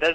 10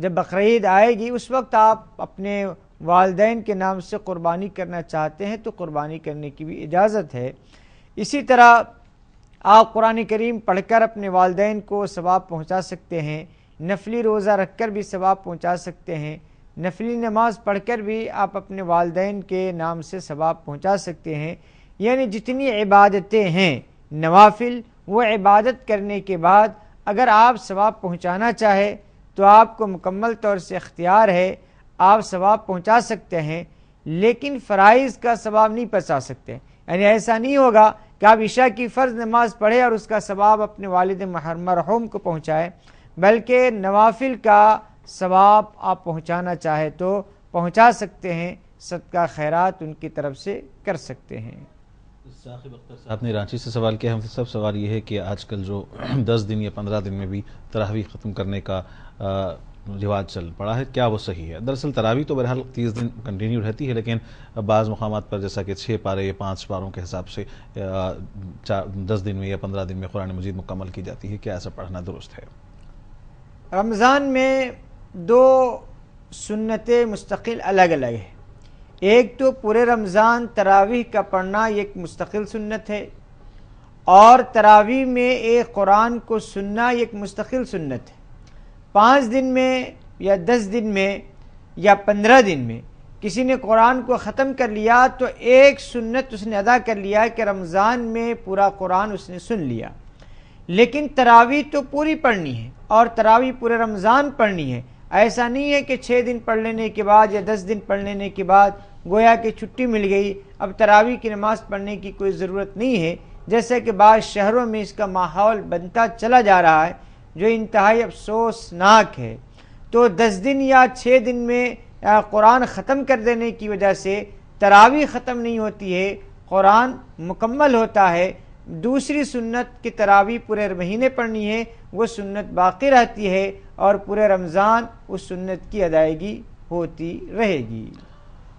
جب بقرعید آئے گی اس وقت آپ اپنے والدین کے نام سے قربانی کرنا چاہتے ہیں تو قربانی کرنے کی بھی اجازت ہے۔ اسی طرح آپ قرآن کریم پڑھ کر اپنے والدین کو ثواب پہنچا سکتے ہیں، نفلی روزہ رکھ کر بھی ثواب پہنچا سکتے ہیں، نفلی نماز پڑھ کر بھی آپ اپنے والدین کے نام سے ثواب پہنچا سکتے ہیں۔ یعنی جتنی عبادتیں ہیں نوافل، وہ عبادت کرنے کے بعد اگر آپ ثواب پہنچانا چاہے تو آپ کو مکمل طور سے اختیار ہے، آپ ثواب پہنچا سکتے ہیں، لیکن فرائض کا ثواب نہیں پہنچا سکتے۔ یعنی ایسا نہیں ہوگا کہ آپ عشاء کی فرض نماز پڑھیں اور اس کا ثواب اپنے والد مرحوم کو پہنچائیں، بلکہ نوافل کا ثواب آپ پہنچانا چاہے تو پہنچا سکتے ہیں، صدقہ خیرات ان کی طرف سے کر سکتے ہیں۔ ثاقب اختر صاحب نے رانچی سے سوال کیا، ہم سب سوال یہ ہے کہ آج کل جو 10 دن یا 15 دن میں بھی تراویح ختم کرنے کا رواج چل پڑا ہے، کیا وہ صحیح ہے؟ دراصل تراویح تو بہرحال 30 دن کنٹینیو رہتی ہے، لیکن بعض مقامات پر جیسا کہ 6 پارے یا 5 پاروں کے حساب سے 10 دن میں یا 15 دن میں قرآن مجید مکمل کی جاتی ہے، کیا ایسا پڑھنا درست ہے؟ رمضان میں 2 سنتیں مستقل الگ الگ ہیں۔ ایک تو پورے رمضان تراویح کا پڑھنا یہ ایک مستقل سنت ہے، اور تراویح میں ایک قرآن کو سننا یہ ایک مستقل سنت ہے۔ 5 دن میں یا 10 دن میں یا 15 دن میں کسی نے قرآن کو ختم کر لیا تو ایک سنت اس نے ادا کر لیا کہ رمضان میں پورا قرآن اس نے سن لیا۔ لیکن تراویح تو پوری پڑھنی ہے اور تراویح پورے رمضان پڑھنی ہے۔ ایسا نہیں ہے کہ 6 دن پڑھ لینے کے بعد یا 10 دن پڑھ لینے کے بعد گویا کہ چھٹی مل گئی، اب تراویح کی نماز پڑھنے کی کوئی ضرورت نہیں ہے، جیسا کہ بعض شہروں میں اس کا ماحول بنتا چلا جا رہا ہے، جو انتہائی افسوسناک ہے۔ تو 10 دن یا 6 دن میں قرآن ختم کر دینے کی وجہ سے تراویح ختم نہیں ہوتی ہے، قرآن مکمل ہوتا ہے۔ دوسری سنت کی تراویح پورے مہینے پڑھنی ہے، وہ سنت باقی رہتی ہے اور پورے رمضان اس سنت کی ادائیگی ہوتی رہے گی۔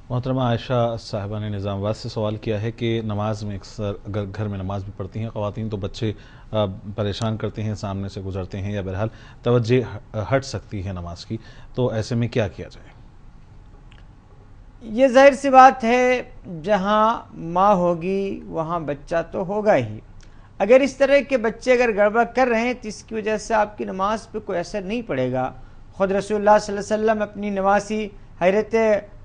محترمہ عائشہ صاحبہ نے نظام آباد سے سوال کیا ہے کہ نماز میں اکثر اگر گھر میں نماز بھی پڑھتی ہیں خواتین تو بچے پریشان کرتے ہیں، سامنے سے گزرتے ہیں یا بہرحال توجہ ہٹ سکتی ہے نماز کی، تو ایسے میں کیا کیا جائے؟ یہ ظاہر سی بات ہے، جہاں ماں ہوگی وہاں بچہ تو ہوگا ہی۔ اگر اس طرح کے بچے اگر گڑبڑ کر رہے ہیں تو اس کی وجہ سے آپ کی نماز پہ کوئی اثر نہیں پڑے گا۔ خود رسول اللہ صلی اللہ علیہ وسلم اپنی نواسی حضرت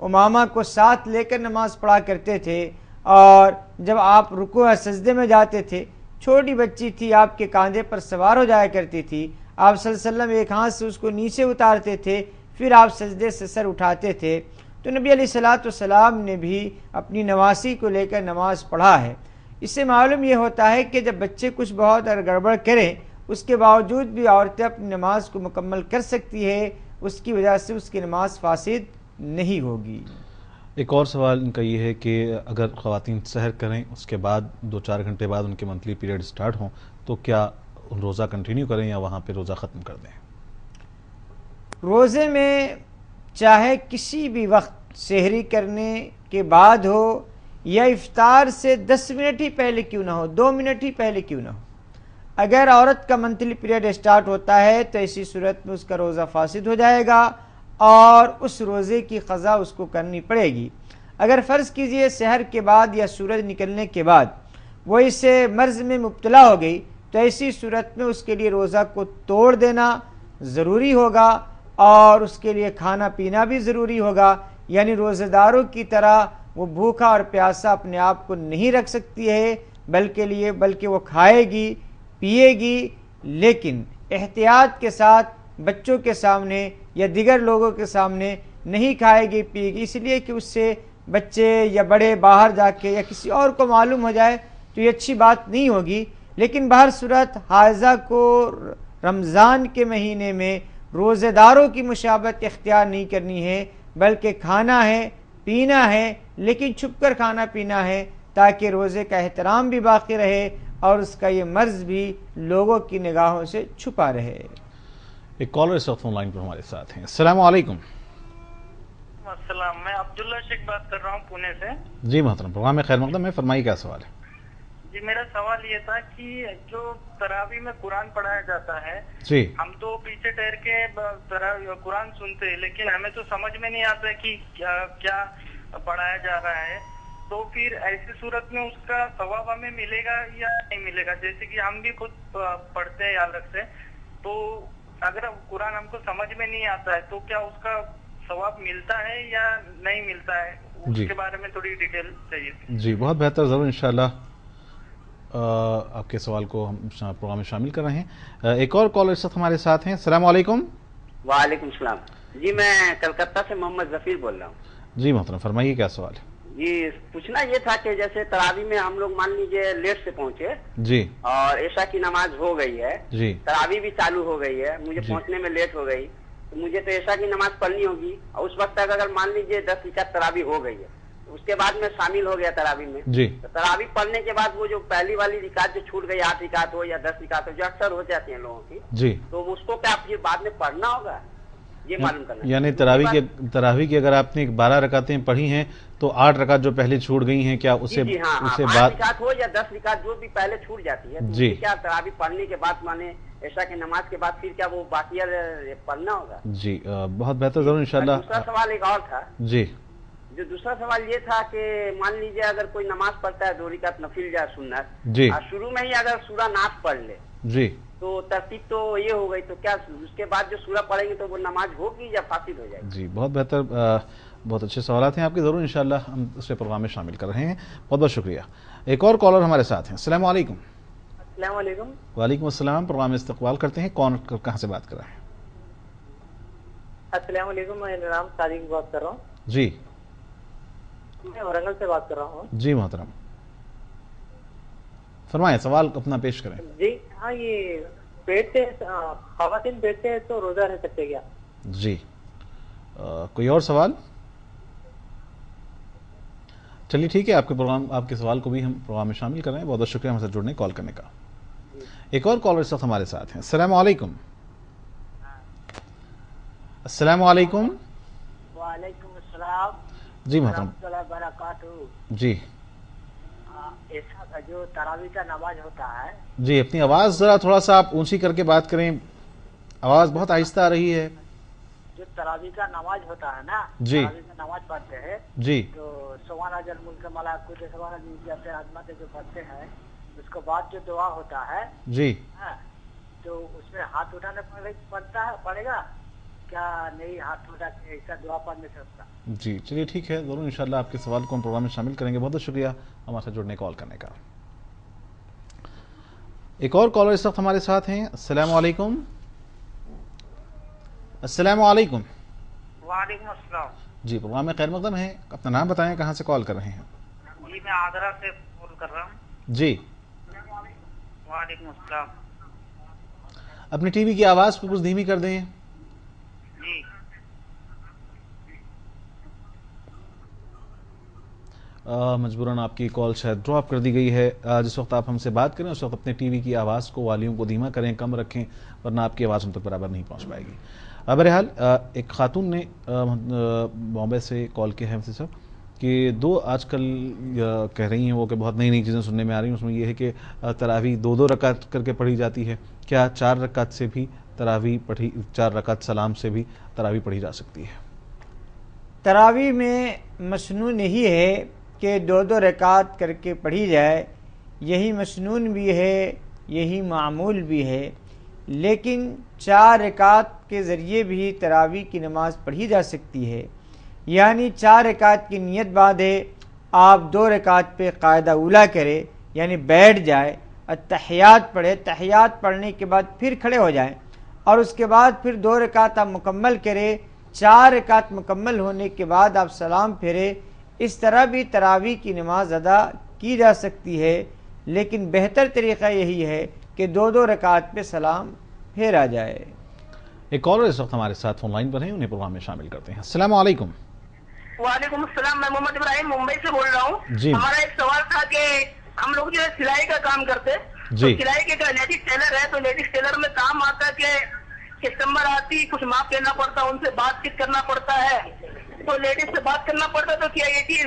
امامہ کو ساتھ لے کر نماز پڑھا کرتے تھے، اور جب آپ رکوع سجدے میں جاتے تھے، چھوٹی بچی تھی آپ کے کاندھے پر سوار ہو جایا کرتی تھی، آپ صلی اللہ علیہ وسلم ایک ہاتھ سے اس کو نیچے اتارتے تھے، پھر آپ سجدے سے سر اٹھاتے تھے۔ تو نبی علیہ السلام نے بھی اپنی نواسی کو لے کر نماز پڑھا ہے۔ اس سے معلوم یہ ہوتا ہے کہ جب بچے کچھ بہت اگر گڑبڑ کریں اس کے باوجود بھی عورتیں اپنی نماز کو مکمل کر سکتی ہے، اس کی وجہ سے اس کی نماز فاسد نہیں ہوگی۔ ایک اور سوال ان کا یہ ہے کہ اگر خواتین سحر کریں اس کے بعد 2-4 گھنٹے بعد ان کے منتھلی پیریڈ سٹارٹ ہوں تو کیا روزہ کنٹینیو کریں یا وہاں پہ روزہ ختم کر دیں؟ روزے میں چاہے کسی بھی وقت سحری کرنے کے بعد ہو یا افطار سے 10 منٹ ہی پہلے کیوں نہ ہو، 2 منٹ ہی پہلے کیوں نہ ہو، اگر عورت کا منتھلی پیریڈ سٹارٹ ہوتا ہے تو ایسی صورت میں اس کا روزہ فاسد ہو جائے گا اور اس روزے کی قضا اس کو کرنی پڑے گی۔ اگر فرض کیجئے سحر کے بعد یا سورج نکلنے کے بعد وہ اس مرض میں مبتلا ہو گئی تو ایسی صورت میں اس کے لیے روزہ کو توڑ دینا ضروری ہوگا اور اس کے لیے کھانا پینا بھی ضروری ہوگا۔ یعنی روزہ داروں کی طرح وہ بھوکا اور پیاسا اپنے آپ کو نہیں رکھ سکتی ہے، بلکہ وہ کھائے گی پیے گی، لیکن احتیاط کے ساتھ بچوں کے سامنے یا دیگر لوگوں کے سامنے نہیں کھائے گی پیے گی، اس لیے کہ اس سے بچے یا بڑے باہر جا کے یا کسی اور کو معلوم ہو جائے تو یہ اچھی بات نہیں ہوگی۔ لیکن بہر صورت حائضہ کو رمضان کے مہینے میں روزے داروں کی مشابہت اختیار نہیں کرنی ہے، بلکہ کھانا ہے پینا ہے، لیکن چھپ کر کھانا پینا ہے تاکہ روزے کا احترام بھی باقی رہے اور اس کا یہ مرض بھی لوگوں کی نگاہوں سے چھپا رہے۔ ایک کالر اس وقت فون لائن پر ہمارے ساتھ ہیں۔ السلام علیکم۔ السلام، میں عبداللہ شیخ بات کر رہا ہوں پونے سے۔ جی محترم، پروگرام میں خیر مقدم ہے، فرمائیے کیا سوال ہے؟ جی میرا سوال یہ تھا کہ جو تراویح میں قرآن پڑھایا جاتا ہے جی ہم تو پیچھے ٹھہر کے قرآن سنتے ہیں لیکن ہمیں تو سمجھ میں نہیں آتا کہ کیا پڑھایا جا رہا ہے، تو پھر ایسی صورت میں اس کا ثواب ہمیں ملے گا یا نہیں ملے گا؟ جیسے کہ ہم بھی خود پڑھتے ہیں الگ سے، تو اگر قرآن ہم کو سمجھ میں نہیں آتا ہے تو کیا اس کا ثواب ملتا ہے یا نہیں ملتا ہے؟ اس کے بارے میں تھوڑی ڈیٹیل چاہیے تھی۔ جی بہت بہتر، ضرور انشاءاللہ آپ کے سوال کو ہم پروگرام میں شامل کر رہے ہیں۔ ایک اور کالر اس وقت ہمارے ساتھ ہیں۔ السلام علیکم۔ وعلیکم السلام جی، میں کلکتہ سے محمد ظفیر بول رہا ہوں۔ جی محترم فرمائیے کیا سوال ہے؟ جی پوچھنا یہ تھا کہ جیسے تراویح میں ہم لوگ مان لیجیے لیٹ سے پہنچے جی اور عشاء کی نماز ہو گئی ہے، جی تراویح بھی چالو ہو گئی ہے، مجھے جی پہنچنے میں لیٹ ہو گئی، تو مجھے تو عشاء کی نماز پڑھنی ہوگی، اور اس وقت تک اگر مان لیجیے 10 رکعت تراویح ہو گئی ہے، اس کے بعد میں شامل ہو گیا تراویح میں، جی تو تراویح پڑھنے کے بعد وہ جو پہلی والی رکعت جو چھوٹ گئی 8 رکعت ہو یا 10 رکعت ہو جو اکثر ہو جاتی ہیں لوگوں کی، جی تو اس کو کیا پھر بعد میں پڑھنا ہوگا؟ یہ معلوم کرنا۔ یعنی تراویح کی اگر آپ نے 12 رکعتیں پڑھی ہیں تو 8 رکعت جو پہلے چھوٹ گئی ہیں کیا اسے جی ہاں، 8 رکعت ہو یا 10 رکعت جو بھی پہلے چھوٹ جاتی ہے، جی کیا تراویح پڑھنے کے بعد مانے عشاء کی نماز کے بعد پھر کیا وہ باقی پڑھنا ہوگا؟ جی بہت بہتر، ضرور انشاءاللہ۔ دوسرا سوال ایک اور تھا جی جو دوسرا سوال یہ تھا کہ مان لیجیے اگر کوئی نماز پڑھتا ہے 2 رکعت نفل یا سنت، جی اور شروع میں ہی اگر سورہ ناس پڑھ لے جی تو ترتیب تو یہ ہو گئی، تو کیا اس کے بعد جو سورہ پڑھیں گے تو وہ نماز ہوگی یا فاسد ہو جائے گی؟ جی بہت بہتر، بہت اچھے سوالات ہیں آپ کے، ضرور انشاءاللہ ہم اس پروگرام میں شامل کر رہے ہیں۔ بہت بہت شکریہ۔ ایک اور کالر ہمارے ساتھ ہیں۔ السلام علیکم۔ السلام علیکم۔ وعلیکم السلام، پروگرام میں استقبال کرتے ہیں۔ کون کہاں سے بات کر رہے ہیں؟ السلام علیکم، میں نام صادق بات کر رہا ہوں۔ جی میں ورنگل سے بات کر رہا ہوں۔ جی محترم فرمائیں، سوال اپنا پیش کریں۔ جی ہاں، یہ پیٹ سے خواتین پیٹ سے تو روزہ رہ سکتے کیا؟ جی کوئی اور سوال؟ چلیے ٹھیک ہے، آپ کے سوال کو بھی ہم پروگرام میں شامل کر رہے ہیں۔ بہت بہت شکریہ ہم سے جڑنے کال کرنے کا۔ ایک اور کالر اس وقت ہمارے ساتھ ہیں۔ السلام علیکم۔ السلام علیکم۔ وعلیکم السلام جی محترم، ورحمۃ اللہ وبرکاتہ۔ جی ایسا کا جو تراویح کا نماز ہوتا ہے، جی اپنی آواز ذرا تھوڑا سا آپ اونچی کر کے بات کریں، آواز بہت آہستہ آ رہی ہے۔ جو تراویح کا نماز ہوتا ہے نا، جی تراویح کا نماز پڑھتے ہیں جی تو سبحان جل ملک ملکوت سبحان جل عظمت جو پڑھتے ہیں، اس کے بعد جو دعا ہوتا ہے جی تو اس میں ہاتھ اٹھانا پڑے گا کیا نہیں؟ ہاتھ اٹھا کے ایسا دعا پڑھنے سے ہوتا؟ جی چلیے ٹھیک ہے، ضرور انشاءاللہ آپ کے سوال کو ہم پروگرام میں شامل کریں گے۔ بہت بہت شکریہ ہمارے ساتھ جڑنے کال کرنے کا۔ ایک اور کالر اس وقت ہمارے ساتھ ہیں۔ السلام علیکم۔ السلام علیکم۔ وعلیکم السلام جی پروگرام میں خیر مقدم ہے، اپنا نام بتائیں، کہاں سے کال کر رہے ہیں؟ جی، میں آگرہ سے کال کر رہا ہوں۔ جی وعلیکم السلام اپنی ٹی وی کی آواز کو کچھ دھیمی کر دیں۔ جی۔ مجبوراً آپ کی کال شاید ڈراپ کر دی گئی ہے۔ جس وقت آپ ہم سے بات کریں اس وقت اپنے ٹی وی کی آواز کو، والیوم کو دھیما کریں، کم رکھیں، ورنہ آپ کی آواز ہم تک برابر نہیں پہنچ پائے گی۔ بہرحال ایک خاتون نے بامبے سے کال کیا ہے صاحب کہ آج کل کہہ رہی ہیں وہ کہ بہت نئی چیزیں سننے میں آ رہی ہیں، اس میں یہ ہے کہ تراویح 2 رکعت کر کے پڑھی جاتی ہے، کیا 4 رکعت سے بھی تراویح 4 رکعت سلام سے بھی تراویح پڑھی جا سکتی ہے؟ تراویح میں مسنون یہی ہے کہ 2 رکعت کر کے پڑھی جائے، یہی مسنون بھی ہے، یہی معمول بھی ہے، لیکن 4 رکعت کے ذریعے بھی تراویح کی نماز پڑھی جا سکتی ہے۔ یعنی 4 رکعت کی نیت باندھے، آپ 2 رکعت پہ قاعدہ اولا کرے، یعنی بیٹھ جائے، التحیات پڑھے، تحیات پڑھنے کے بعد پھر کھڑے ہو جائیں، اور اس کے بعد پھر 2 رکعت آپ مکمل کرے، 4 رکعت مکمل ہونے کے بعد آپ سلام پھیرے۔ اس طرح بھی تراویح کی نماز ادا کی جا سکتی ہے، لیکن بہتر طریقہ یہی ہے کہ 2 رکعت پہ سلام پھیرا جائے۔ ایک کالر اس وقت ہمارے ساتھ فون لائن پر ہیں، انہیں پروگرام میں شامل کرتے ہیں۔ السلام علیکم۔ وعلیکم السلام، میں محمد ابراہیم ممبئی سے بول رہا ہوں۔ جی ہمارا ایک سوال تھا کہ ہم لوگ جو ہے سلائی کا کام کرتے، جی سلائی کے لیڈیز ٹیلر ہے، تو لیڈیز ٹیلر میں کام آتا کہ کسٹمر آتی، کچھ ماپ لینا پڑتا، ان سے بات چیت کرنا پڑتا ہے، تو لیڈیز سے بات کرنا پڑتا، تو کیا یہ چیز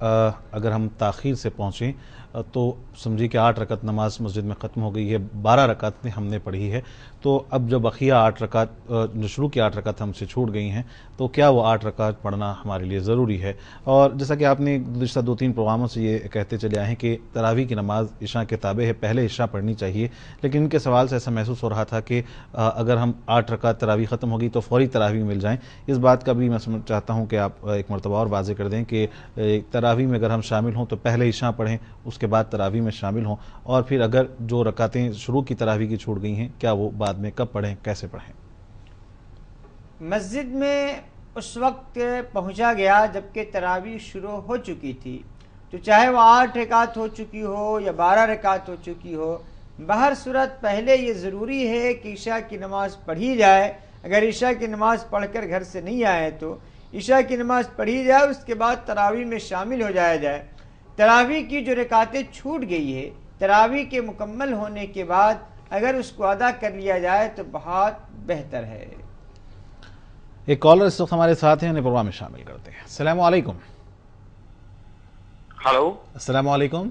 اگر ہم تاخیر سے پہنچیں تو سمجھیے کہ 8 رکعت نماز مسجد میں ختم ہو گئی ہے، 12 رکعتیں ہم نے پڑھی ہے، تو اب جو بقیہ 8 رکعت جو شروع کی 8 رکعت ہم سے چھوٹ گئی ہیں، تو کیا وہ 8 رکعت پڑھنا ہمارے لیے ضروری ہے؟ اور جیسا کہ آپ نے گزشتہ 2-3 پروگراموں سے یہ کہتے چلے آئے ہیں کہ تراویح کی نماز عشاء کے تابع ہے، پہلے عشاء پڑھنی چاہیے، لیکن ان کے سوال سے ایسا محسوس ہو رہا تھا کہ اگر ہم 8 رکعت تراویح ختم ہوگی تو فوری تراویح مل جائیں۔ اس بات کا بھی میں چاہتا ہوں کہ آپ ایک مرتبہ اور واضح کر دیں کہ تراویح میں اگر ہم شامل ہوں تو پہلے عشاء پڑھیں، اس کے بعد تراویح میں شامل ہوں، اور پھر اگر جو رکعتیں شروع کی تراویح کی چھوٹ گئی ہیں کیا وہ بعد میں کب پڑھیں، کیسے پڑھیں؟ مسجد میں اس وقت پہنچا گیا جبکہ تراویح شروع ہو چکی تھی، تو چاہے وہ 8 رکعت ہو چکی ہو یا 12 رکعت ہو چکی ہو، بہر صورت پہلے یہ ضروری ہے کہ عشاء کی نماز پڑھی جائے۔ اگر عشاء کی نماز پڑھ کر گھر سے نہیں آئے تو عشاء کی نماز پڑھی جائے، اس کے بعد تراویح میں شامل ہو جایا جائے۔ تراویح کی جو رکعتیں چھوٹ گئی ہے، تراویح کے مکمل ہونے کے بعد اگر اس کو ادا کر لیا جائے تو بہت بہتر ہے۔ ایک کالر اس وقت ہمارے ساتھ ہیں، انہیں پروگرام میں شامل کرتے ہیں۔ السلام علیکم۔ ہلو، السلام علیکم۔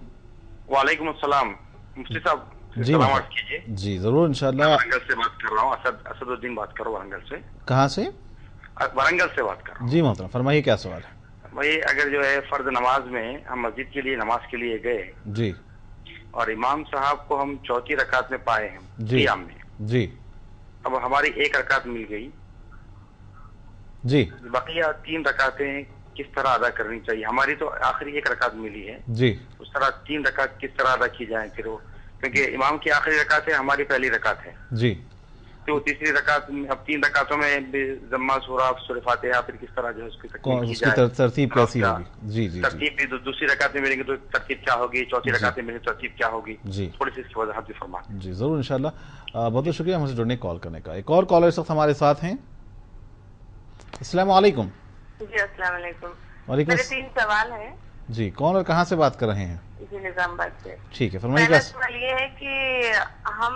وعلیکم السلام۔ مفتی صاحب جی سلامت کیجیے۔ جی ضرور، انشاءاللہ۔ ورنگل سے بات کر رہا ہوں، اسد الدین بات کر رہا ہوں ورنگل سے۔ کہاں سے؟ ورنگل سے بات کر رہا ہوں۔ جی محترم، فرمائیے کیا سوال ہے؟ بھائی اگر جو ہے فرض نماز میں ہم مسجد کے لیے نماز کے لیے گئے جی، اور امام صاحب کو ہم چوتھی رکعت میں پائے ہیں جی قیام میں، جی اب ہماری 1 رکعت مل گئی، جی بقیہ 3 رکعتیں کس طرح ادا کرنی چاہیے؟ ہماری تو آخری 1 رکعت ملی ہے، جی اس طرح 3 رکعت کس طرح ادا کی جائیں پھر وہ؟ کیونکہ امام کی آخری رکعت ہے، ہماری پہلی رکعت ہے، جی تو تیسری رکعت اب 3 رکعتوں میں ضمہ سورہ سورہ فاتحہ پھر کس طرح جو ہے اس کی تکمیل کی جائے؟ ترتیب کیسی ہوگی؟ جی جی ترتیب بھی دوسری رکعت میں ملیں گے تو ترتیب کیا ہوگی، چوتھی رکعت میں ملیں تو ترتیب کیا ہوگی؟ جی تھوڑی سی اس کی وضاحت بھی فرما۔ جی ضرور، انشاءاللہ۔ بہت بہت شکریہ ہم سے جڑنے کال کرنے کا۔ ایک اور کالر اس وقت ہمارے ساتھ ہیں۔ السلام علیکم۔ جی السلام علیکم۔ وعلیکم میرے 3 سوال ہیں۔ جی، کون اور کہاں سے بات کر رہے ہیں؟ جی نظام آباد سے۔ ٹھیک ہے، فرمائیے۔ پہلا سوال یہ ہے کہ ہم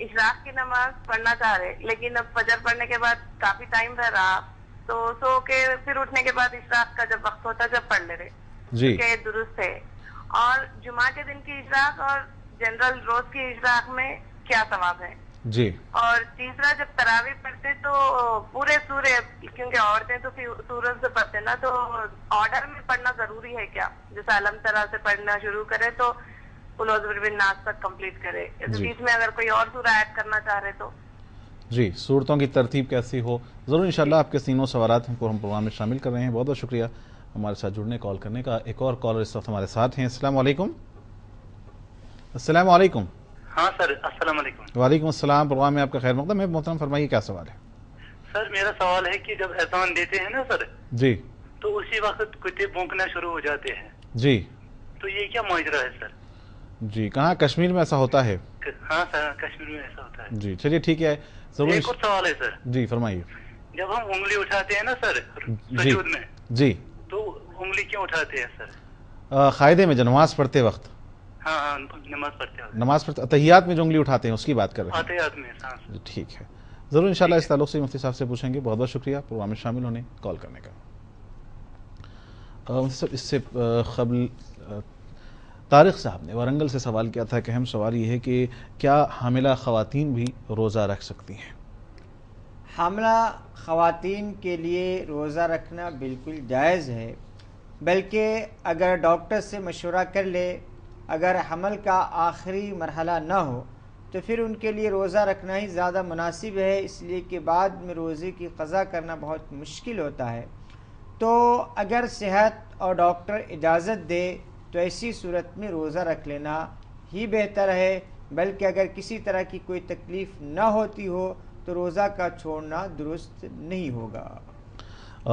اشراق کی نماز پڑھنا چاہ رہے لیکن اب فجر پڑھنے کے بعد کافی ٹائم رہا تو سو کے پھر اٹھنے کے بعد اشراق کا جب وقت ہوتا جب پڑھ لے رہے جی کہ درست ہے، اور جمعہ کے دن کی اشراق اور جنرل روز کی اشراق میں کیا ثواب ہے؟ جی اور تیسرا، جب تراویح پڑھتے تو پورے سورے، کیونکہ عورتیں تو سورج سے پڑھتے نا، تو آرڈر میں پڑھنا ضروری ہے کیا؟ جیسے علم ترا سے پڑھنا شروع کرے تو قل اعوذ برب الناس تک کمپلیٹ کرے، بیچ میں اگر کوئی اور سورہ ایڈ کرنا چاہ رہے تو؟ جی، صورتوں کی ترتیب کیسی ہو، ضرور انشاءاللہ آپ کے تینوں سوالات کو ہم پروگرام میں شامل کر رہے ہیں۔ بہت بہت شکریہ ہمارے ساتھ جڑنے، کال کرنے کا۔ ایک اور کالر اس وقت ہمارے ساتھ ہیں۔ السلام علیکم۔ السلام علیکم۔ ہاں سر، السلام علیکم۔ وعلیکم السلام، پروگرام میں آپ کا خیر مقدم ہے۔ محترم فرمائیے کیا سوال ہے؟ سر میرا سوال ہے کہ جب اذان دیتے ہیں نا سر، جی تو اسی وقت کتے بھونکنا شروع ہو جاتے ہیں، جی تو یہ کیا ماجرا ہے سر؟ جی، کہاں کشمیر میں ایسا ہوتا ہے؟ ہاں سر، کشمیر میں ایسا ہوتا ہے۔ جی چلیے ٹھیک ہے، ضرور۔ ایک اور سوال ہے سر، جی فرمائیے۔ جب ہم انگلی اٹھاتے ہیں نا سر جی سجود میں، جی، تو انگلی کیوں اٹھاتے ہیں سر؟ قاعدے میں جو نماز پڑھتے وقت، ہاں ہاں، نماز پڑھتے ہیں، نماز پڑھتے تحیات میں جو انگلی اٹھاتے ہیں اس کی بات کر رہے ہیں۔ فاتحات میں۔ ہاں جی ٹھیک ہے، ضرور انشاءاللہ اس تعلق سے مفتی صاحب سے پوچھیں گے۔ بہت بہت شکریہ پروگرام میں شامل ہونے، کال کرنے کا۔ مفتی صاحب، اس سے قبل طارق صاحب نے ورنگل سے سوال کیا تھا کہ اہم سوال یہ ہے کہ کیا حاملہ خواتین بھی روزہ رکھ سکتی ہیں؟ حاملہ خواتین کے لیے روزہ رکھنا بالکل جائز ہے، بلکہ اگر ڈاکٹر سے مشورہ کر لے، اگر حمل کا آخری مرحلہ نہ ہو تو پھر ان کے لیے روزہ رکھنا ہی زیادہ مناسب ہے، اس لیے کہ بعد میں روزے کی قضا کرنا بہت مشکل ہوتا ہے۔ تو اگر صحت اور ڈاکٹر اجازت دے تو ایسی صورت میں روزہ رکھ لینا ہی بہتر ہے، بلکہ اگر کسی طرح کی کوئی تکلیف نہ ہوتی ہو تو روزہ کا چھوڑنا درست نہیں ہوگا۔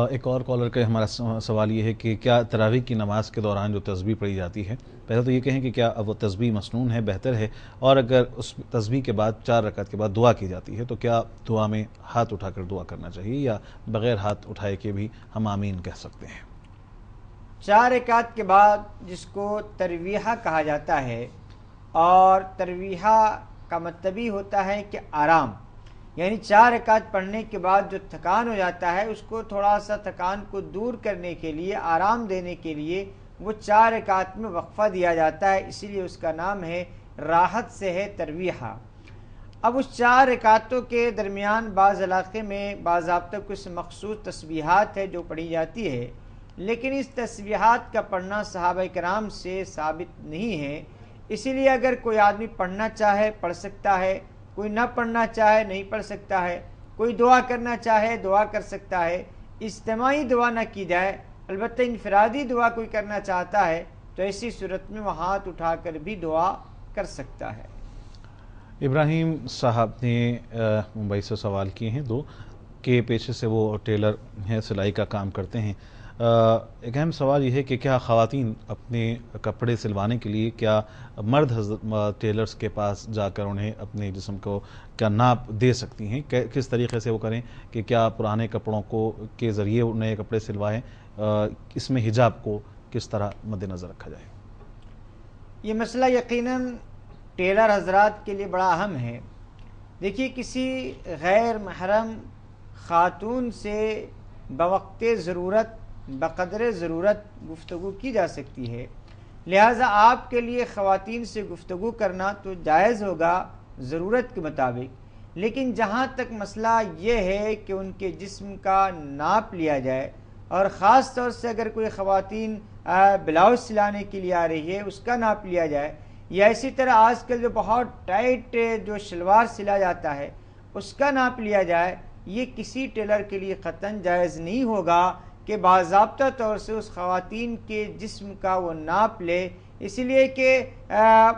ایک اور کالر کا ہمارا سوال یہ ہے کہ کیا تراویح کی نماز کے دوران جو تسبیح پڑھی جاتی ہے، پہلے تو یہ کہیں کہ کیا وہ تسبیح مسنون ہے، بہتر ہے، اور اگر اس تسبیح کے بعد 4 رکعت کے بعد دعا کی جاتی ہے تو کیا دعا میں ہاتھ اٹھا کر دعا کرنا چاہیے یا بغیر ہاتھ اٹھائے کے بھی ہم آمین کہہ سکتے ہیں؟ 4 رکعت کے بعد جس کو ترویحہ کہا جاتا ہے، اور ترویحہ کا مطلب ہی ہوتا ہے کہ آرام، یعنی 4 رکعت پڑھنے کے بعد جو تھکان ہو جاتا ہے اس کو تھوڑا سا تھکان کو دور کرنے کے لیے، آرام دینے کے لیے وہ 4 رکعت میں وقفہ دیا جاتا ہے، اسی لیے اس کا نام ہے راحت سے ہے ترویحہ۔ اب اس 4 رکعتوں کے درمیان بعض علاقے میں باضابطہ کچھ مخصوص تسبیحات ہے جو پڑھی جاتی ہے، لیکن اس تسبیحات کا پڑھنا صحابہ کرام سے ثابت نہیں ہے، اسی لیے اگر کوئی آدمی پڑھنا چاہے پڑھ سکتا ہے، کوئی نہ پڑھنا چاہے نہیں پڑھ سکتا ہے، کوئی دعا کرنا چاہے دعا کر سکتا ہے۔ اجتماعی دعا نہ کی جائے، البتہ انفرادی دعا کوئی کرنا چاہتا ہے تو ایسی صورت میں وہ ہاتھ اٹھا کر بھی دعا کر سکتا ہے۔ ابراہیم صاحب نے ممبئی سے سوال کیے ہیں 2 کہ پیشے سے وہ ٹیلر ہیں، سلائی کا کام کرتے ہیں۔ ایک اہم سوال یہ ہے کہ کیا خواتین اپنے کپڑے سلوانے کے لیے کیا مرد ٹیلرز کے پاس جا کر انہیں اپنے جسم کو کیا ناپ دے سکتی ہیں؟ کس طریقے سے وہ کریں کہ کیا پرانے کپڑوں کے ذریعے نئے کپڑے سلوائیں؟ اس میں حجاب کو کس طرح مد نظر رکھا جائے؟ یہ مسئلہ یقیناً ٹیلر حضرات کے لیے بڑا اہم ہے۔ دیکھیے، کسی غیر محرم خاتون سے بوقت ضرورت بقدر ضرورت گفتگو کی جا سکتی ہے، لہٰذا آپ کے لیے خواتین سے گفتگو کرنا تو جائز ہوگا ضرورت کے مطابق، لیکن جہاں تک مسئلہ یہ ہے کہ ان کے جسم کا ناپ لیا جائے، اور خاص طور سے اگر کوئی خواتین بلاؤز سلانے کے لیے آ رہی ہے اس کا ناپ لیا جائے، یا اسی طرح آج کل جو بہت ٹائٹ جو شلوار سلا جاتا ہے اس کا ناپ لیا جائے، یہ کسی ٹیلر کے لیے قطعاً جائز نہیں ہوگا کہ باضابطہ طور سے اس خواتین کے جسم کا وہ ناپ لے، اس لیے کہ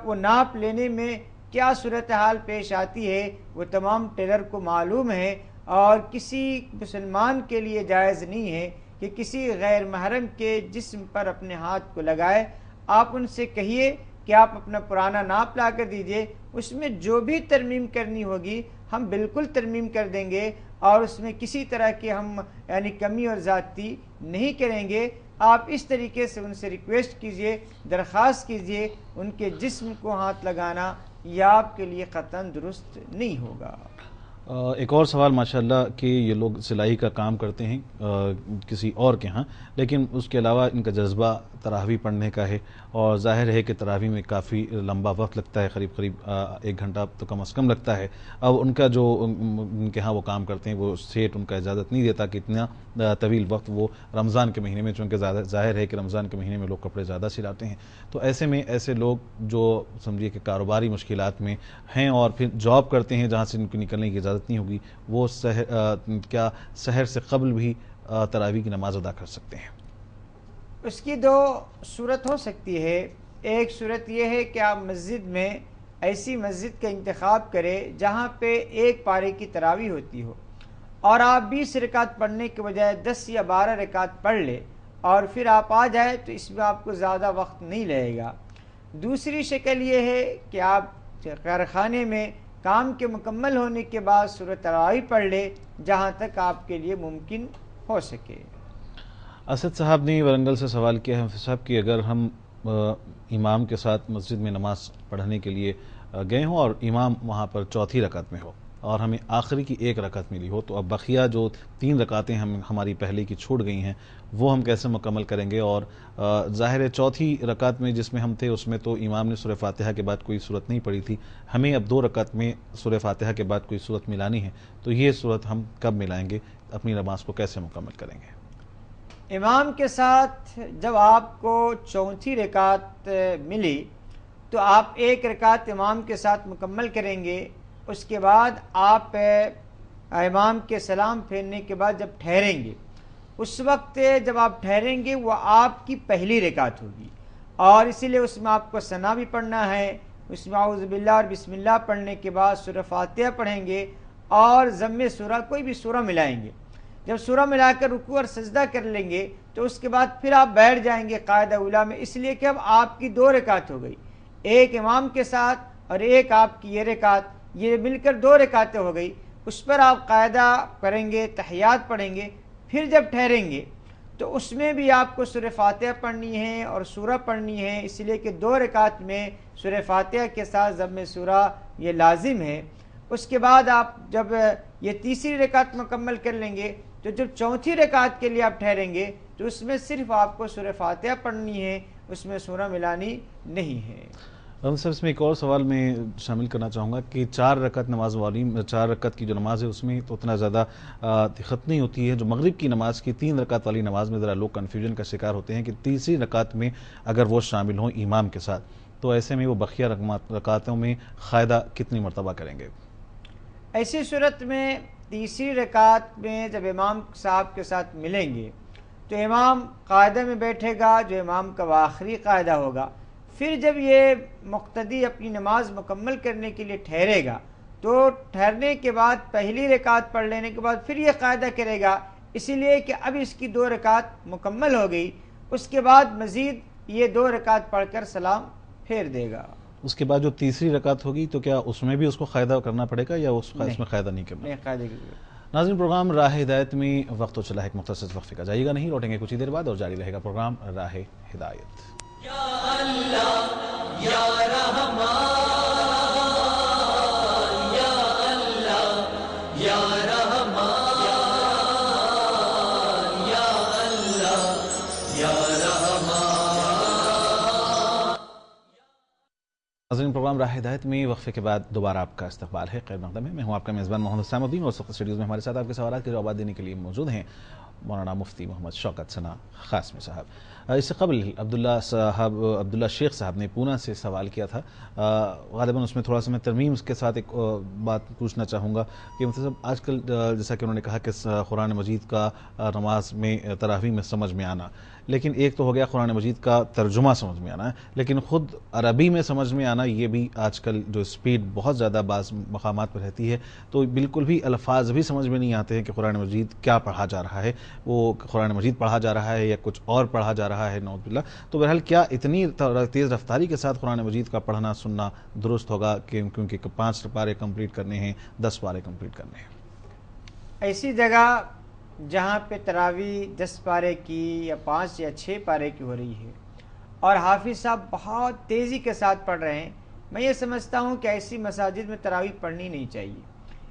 وہ ناپ لینے میں کیا صورتحال پیش آتی ہے وہ تمام ٹیلر کو معلوم ہے، اور کسی مسلمان کے لیے جائز نہیں ہے کہ کسی غیر محرم کے جسم پر اپنے ہاتھ کو لگائے۔ آپ ان سے کہیے کہ آپ اپنا پرانا ناپ لا کر دیجئے، اس میں جو بھی ترمیم کرنی ہوگی ہم بالکل ترمیم کر دیں گے، اور اس میں کسی طرح کی ہم یعنی کمی اور زیادتی نہیں کریں گے۔ آپ اس طریقے سے ان سے ریکویسٹ کیجئے، درخواست کیجئے، ان کے جسم کو ہاتھ لگانا یہ آپ کے لیے قطعاً درست نہیں ہوگا۔ ایک اور سوال ماشاءاللہ کہ یہ لوگ سلائی کا کام کرتے ہیں کسی اور کے ہاں، لیکن اس کے علاوہ ان کا جذبہ تراویح پڑھنے کا ہے، اور ظاہر ہے کہ تراویح میں کافی لمبا وقت لگتا ہے، قریب 1 گھنٹہ تو کم از کم لگتا ہے۔ اب ان کا جو ان کے ہاں وہ کام کرتے ہیں وہ سیٹ ان کا اجازت نہیں دیتا کہ اتنا طویل وقت وہ رمضان کے مہینے میں، چونکہ ظاہر ہے کہ رمضان کے مہینے میں لوگ کپڑے زیادہ سلاتے ہیں، تو ایسے میں ایسے لوگ جو سمجھیے کہ کاروباری مشکلات میں ہیں اور پھر جاب کرتے ہیں جہاں سے ان کو نکلنے کی اجازت نہیں ہوگی، وہ کیا سحر سے قبل بھی تراویح کی نماز ادا کر سکتے ہیں؟ اس کی 2 صورت ہو سکتی ہے۔ ایک صورت یہ ہے کہ آپ مسجد میں ایسی مسجد کا انتخاب کرے جہاں پہ 1 پارے کی تراویح ہوتی ہو، اور آپ 20 رکعت پڑھنے کے بجائے 10 یا 12 رکعت پڑھ لے، اور پھر آپ آ جائے تو اس میں آپ کو زیادہ وقت نہیں لگے گا۔ دوسری شکل یہ ہے کہ آپ کارخانے میں کام کے مکمل ہونے کے بعد سورۃ تراویح پڑھ لے جہاں تک آپ کے لیے ممکن ہو سکے۔ اسد صاحب نے ورنگل سے سوال کیا ہے حفیظ صاحب کہ اگر ہم امام کے ساتھ مسجد میں نماز پڑھنے کے لیے گئے ہوں اور امام وہاں پر 4تھی رکعت میں ہو اور ہمیں آخری کی 1 رکعت ملی ہو، تو اب بقیہ جو 3 رکعتیں ہماری پہلے کی چھوٹ گئی ہیں وہ ہم کیسے مکمل کریں گے؟ اور ظاہر ہے 4تھی رکعت میں جس میں ہم تھے اس میں تو امام نے سورہ فاتحہ کے بعد کوئی صورت نہیں پڑھی تھی، ہمیں اب 2 رکعت میں سورہ فاتحہ کے بعد کوئی صورت ملانی ہے، تو یہ صورت ہم کب ملائیں گے؟ اپنی نماز کو کیسے مکمل کریں گے؟ امام کے ساتھ جب آپ کو 4تھی رکعت ملی تو آپ 1 رکعت امام کے ساتھ مکمل کریں گے، اس کے بعد آپ امام کے سلام پھیرنے کے بعد جب ٹھہریں گے، اس وقت جب آپ ٹھہریں گے وہ آپ کی پہلی رکعت ہوگی، اور اسی لیے اس میں آپ کو ثنا بھی پڑھنا ہے، اس میں اعوذ باللہ اور بسم اللہ پڑھنے کے بعد سورہ فاتحہ پڑھیں گے اور ضم سورہ کوئی بھی سورہ ملائیں گے۔ جب سورہ ملا کر رکوع اور سجدہ کر لیں گے تو اس کے بعد پھر آپ بیٹھ جائیں گے قاعدہ اولیٰ میں، اس لیے کہ اب آپ کی 2 رکعت ہو گئی، 1 امام کے ساتھ اور 1 آپ کی یہ رکعت، یہ مل کر 2 رکعتیں ہو گئی۔ اس پر آپ قاعدہ کریں گے، تحیات پڑھیں گے، پھر جب ٹھہریں گے تو اس میں بھی آپ کو سورہ فاتحہ پڑھنی ہے اور سورہ پڑھنی ہے، اس لیے کہ 2 رکعت میں سورہ فاتحہ کے ساتھ ضم سورہ یہ لازم ہے۔ اس کے بعد آپ جب یہ تیسری رکعت مکمل کر لیں گے تو جب 4تھی رکعت کے لیے آپ ٹھہریں گے تو اس میں صرف آپ کو سورہ فاتحہ پڑھنی ہے، اس میں سورہ ملانی نہیں ہے۔ سر اس میں ایک اور سوال میں شامل کرنا چاہوں گا کہ 4 رکعت نماز والی 4 رکعت کی جو نماز ہے اس میں تو اتنا زیادہ دقت نہیں ہوتی ہے، جو مغرب کی نماز کی 3 رکعت والی نماز میں ذرا لوگ کنفیوژن کا شکار ہوتے ہیں کہ تیسری رکعت میں اگر وہ شامل ہوں امام کے ساتھ تو ایسے میں وہ بقیہ رکعتوں میں قاعدہ کتنی مرتبہ کریں گے؟ ایسی صورت میں تیسری رکعت میں جب امام صاحب کے ساتھ ملیں گے تو امام قاعدہ میں بیٹھے گا جو امام کا آخری قاعدہ ہوگا، پھر جب یہ مقتدی اپنی نماز مکمل کرنے کے لیے ٹھہرے گا تو ٹھہرنے کے بعد پہلی رکعت پڑھ لینے کے بعد پھر یہ قاعدہ کرے گا، اسی لیے کہ اب اس کی 2 رکعت مکمل ہو گئی، اس کے بعد مزید یہ 2 رکعت پڑھ کر سلام پھیر دے گا۔ اس کے بعد جو تیسری رکعت ہوگی تو کیا اس میں بھی اس کو قاعدہ کرنا پڑے گا یا اس میں قاعدہ نہیں کرنا؟ قاعدہ ناظرین، پروگرام راہ ہدایت میں وقت ہو چلا ہے ایک مختصر وقفے کا، جائیے گا نہیں، لوٹیں گے کچھ ہی دیر بعد اور جاری رہے گا پروگرام راہ ہدایت۔ یا اللہ یا رحمان یا اللہ یا رحمان یا اللہ یا رحمان۔ ناظرین، پروگرام راہ ہدایت میں وقفے کے بعد دوبارہ آپ کا استقبال ہے، خیر مقدم ہے۔ میں ہوں آپ کا میزبان محمد حسام الدین اور اسٹوڈیوز میں ہمارے ساتھ آپ کے سوالات کے جوابات دینے کے لیے موجود ہیں مولانا مفتی محمد شوکت ثنا قاسمی صاحب۔ اس سے قبل عبداللہ شیخ صاحب نے پونا سے سوال کیا تھا، غالباً اس میں تھوڑا سا میں ترمیم کے ساتھ ایک بات پوچھنا چاہوں گا کہ مطلب آج کل جیسا کہ انہوں نے کہا کہ قرآن مجید کا نماز میں تراویح میں سمجھ میں آنا، لیکن ایک تو ہو گیا قرآن مجید کا ترجمہ سمجھ میں آنا ہے، لیکن خود عربی میں سمجھ میں آنا یہ بھی آج کل جو سپیڈ بہت زیادہ بعض مقامات پر رہتی ہے تو بالکل بھی الفاظ بھی سمجھ میں نہیں آتے ہیں کہ قرآن مجید کیا پڑھا جا رہا ہے، وہ قرآن مجید پڑھا جا رہا ہے یا کچھ اور پڑھا جا رہا ہے، نعوذ باللہ۔ تو بہرحال کیا اتنی تیز رفتاری کے ساتھ قرآن مجید کا پڑھنا سننا درست ہوگا کیونکہ 5 پارے کمپلیٹ کرنے ہیں، 10 پارے کمپلیٹ کرنے ہیں؟ ایسی جگہ جہاں پہ تراویح 10 پارے کی یا 5 یا 6 پارے کی ہو رہی ہے اور حافظ صاحب بہت تیزی کے ساتھ پڑھ رہے ہیں، میں یہ سمجھتا ہوں کہ ایسی مساجد میں تراویح پڑھنی نہیں چاہیے،